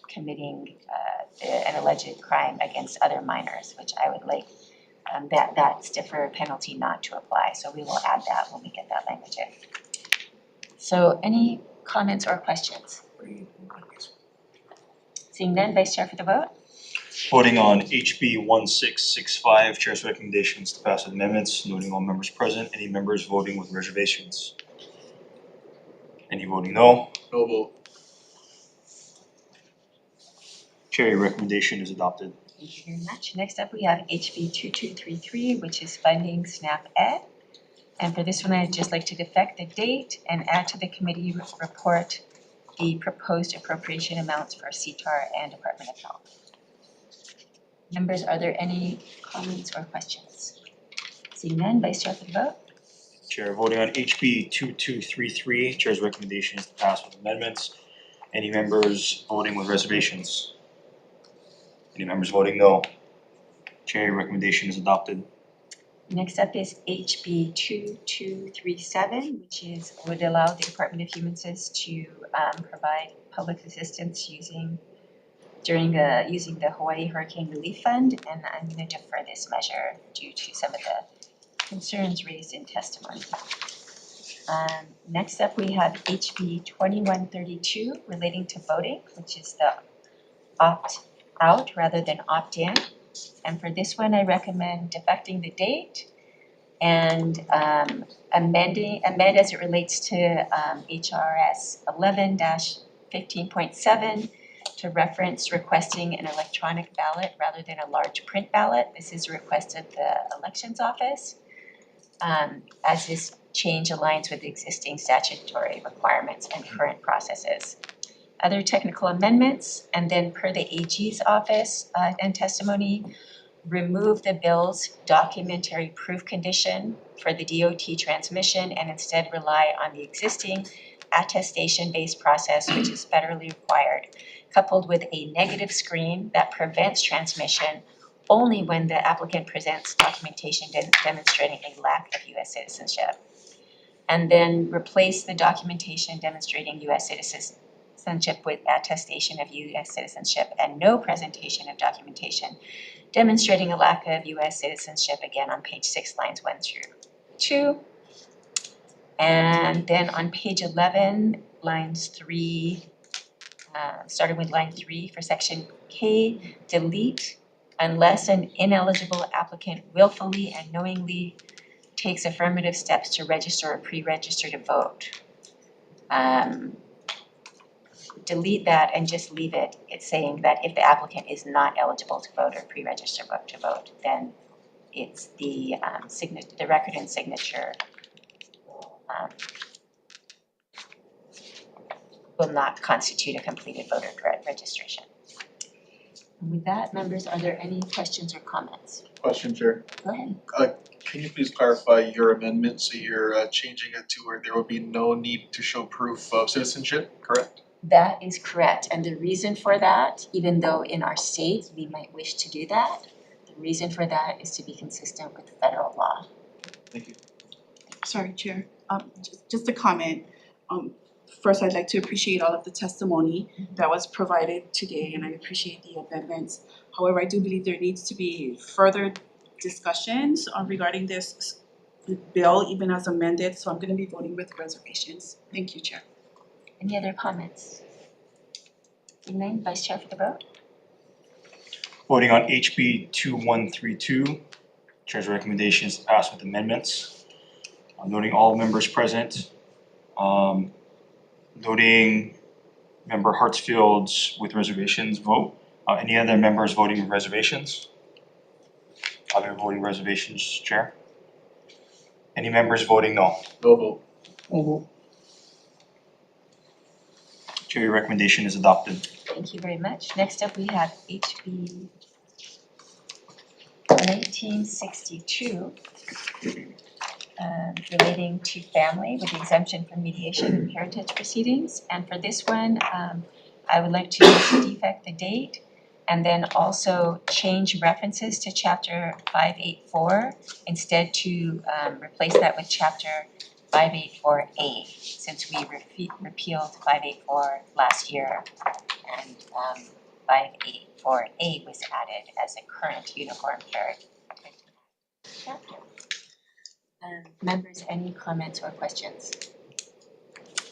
committing an alleged crime against other minors, which I would like that stiffer penalty not to apply. So we will add that when we get that language in. So any comments or questions? Seeing none, Vice Chair for the vote. Voting on HB 1665, Chair's recommendations to pass with amendments, noting all members present. Any members voting with reservations? Any voting no? No vote. Chair, your recommendation is adopted. Thank you very much. Next up, we have HB 2233, which is funding SNAP Ed. And for this one, I'd just like to defect the date and add to the committee report the proposed appropriation amounts for CTAR and Department of Health. Members, are there any comments or questions? Seeing none, Vice Chair for the vote. Chair, voting on HB 2233, Chair's recommendation is to pass with amendments. Any members voting with reservations? Any members voting no? Chair, your recommendation is adopted. Next up is HB 2237, which would allow the Department of Human Services to provide public assistance using the Hawaii Hurricane Relief Fund, and I'm going to defer this measure due to some of the concerns raised in testimony. Next up, we have HB 2132 relating to voting, which is the opt-out rather than opt-in. And for this one, I recommend defecting the date and amend as it relates to HRS 11-15.7 to reference requesting an electronic ballot rather than a large print ballot. This is a request of the Elections Office, as this change aligns with existing statutory requirements and current processes. Other technical amendments, and then per the AG's office and testimony, remove the bill's documentary proof condition for the DOT transmission and instead rely on the existing attestation-based process, which is federally required, coupled with a negative screen that prevents transmission only when the applicant presents documentation demonstrating a lack of U.S. citizenship. And then replace the documentation demonstrating U.S. citizenship with attestation of U.S. citizenship and no presentation of documentation demonstrating a lack of U.S. citizenship, again on page 6, lines 1 through 2. And then on page 11, lines 3, starting with line 3 for section K, delete unless an ineligible applicant willfully and knowingly takes affirmative steps to register or pre-register to vote. Delete that and just leave it. It's saying that if the applicant is not eligible to vote or pre-register to vote, then it's the the record and signature will not constitute a completed voter registration. And with that, members, are there any questions or comments? Question, Chair. Go ahead. Can you please clarify your amendment? So you're changing it to where there will be no need to show proof of citizenship, correct? That is correct, and the reason for that, even though in our state we might wish to do that, the reason for that is to be consistent with federal law. Thank you. Sorry, Chair. Just a comment. First, I'd like to appreciate all of the testimony that was provided today, and I appreciate the amendments. However, I do believe there needs to be further discussions regarding this bill, even as amended, so I'm going to be voting with reservations. Thank you, Chair. Any other comments? Seeing none, Vice Chair for the vote. Voting on HB 2132, Chair's recommendation is to pass with amendments. Noting all members present, noting member Hartsfield's with reservations vote. Any other members voting with reservations? Other voting reservations, Chair? Any members voting no? No vote. No vote. Chair, your recommendation is adopted. Thank you very much. Next up, we have HB 1962, relating to family with exemption from mediation and parentage proceedings. And for this one, I would like to defect the date and then also change references to chapter 584, instead to replace that with chapter 584A, since we repealed 584 last year, and 584A was added as a current uniform character chapter. Members, any comments or questions?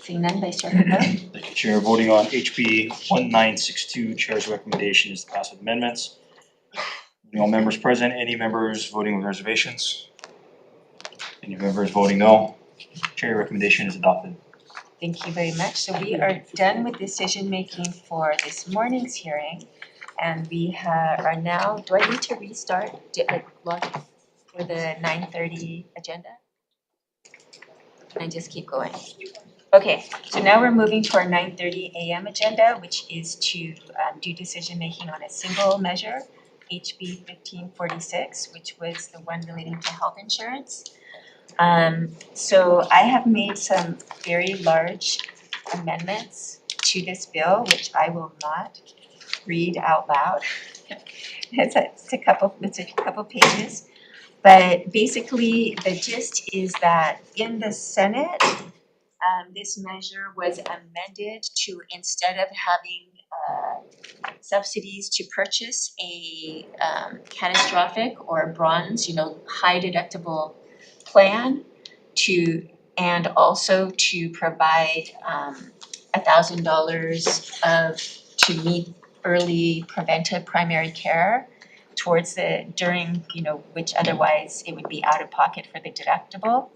Seeing none, Vice Chair. Thank you, Chair. Voting on HB 1962, Chair's recommendation is to pass with amendments. All members present, any members voting with reservations? Any members voting no? Chair, your recommendation is adopted. Thank you very much. So we are done with decision making for this morning's hearing, and we are now, do I need to restart for the 9:30 agenda? Can I just keep going? Okay, so now we're moving to our 9:30 AM agenda, which is to do decision making on a single measure, HB 1546, which was the one relating to health insurance. So I have made some very large amendments to this bill, which I will not read out loud. It's a couple pages. But basically, the gist is that in the Senate, this measure was amended to, instead of having subsidies to purchase a catastrophic or bronze, high deductible plan, and also to provide $1,000 to meet early preventive primary care towards which otherwise it would be out of pocket for the deductible.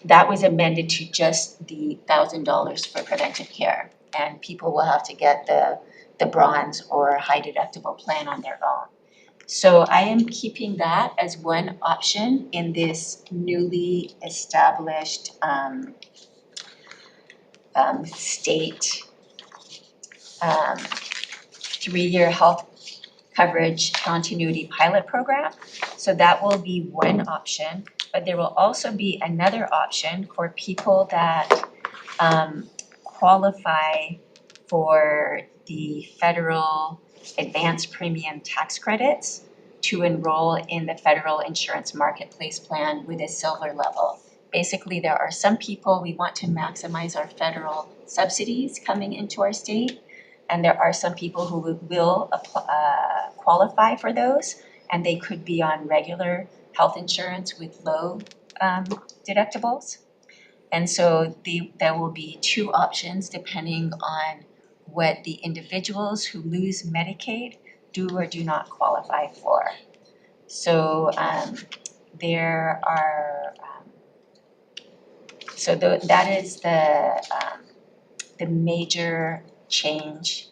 That was amended to just the $1,000 for preventive care, and people will have to get the bronze or high deductible plan on their own. So I am keeping that as one option in this newly established state 3-year health coverage continuity pilot program. So that will be one option, but there will also be another option for people that qualify for the federal advanced premium tax credits to enroll in the federal insurance marketplace plan with a silver level. basically there are some people, we want to maximize our federal subsidies coming into our state. And there are some people who will qualify for those, and they could be on regular health insurance with low deductibles. And so there will be two options depending on what the individuals who lose Medicaid do or do not qualify for. So there are, that is the major change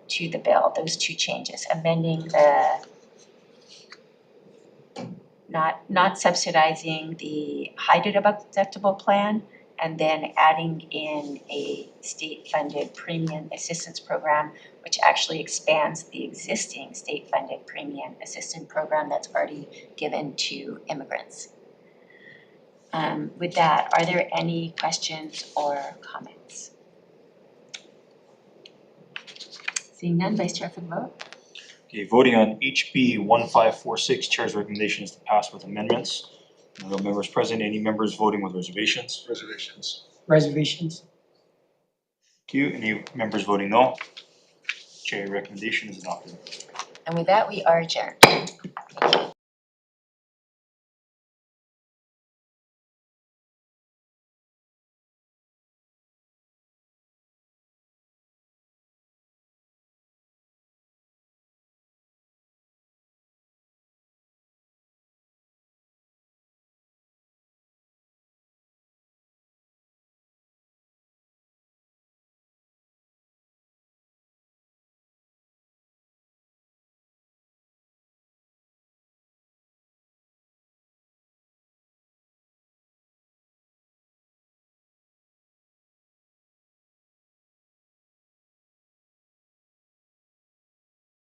to the bill, those two changes, amending the not subsidizing the high deductible plan and then adding in a state-funded premium assistance program, which actually expands the existing state-funded premium assistance program that's already given to immigrants. With that, are there any questions or comments? Seeing none, Vice Chair for the vote. Okay, voting on HB 1546, Chair's recommendation is to pass with amendments. No members present, any members voting with reservations? Reservations. Reservations. Thank you. Any members voting no? Chair recommendation is adopted. And with that, we are adjourned. Thank you.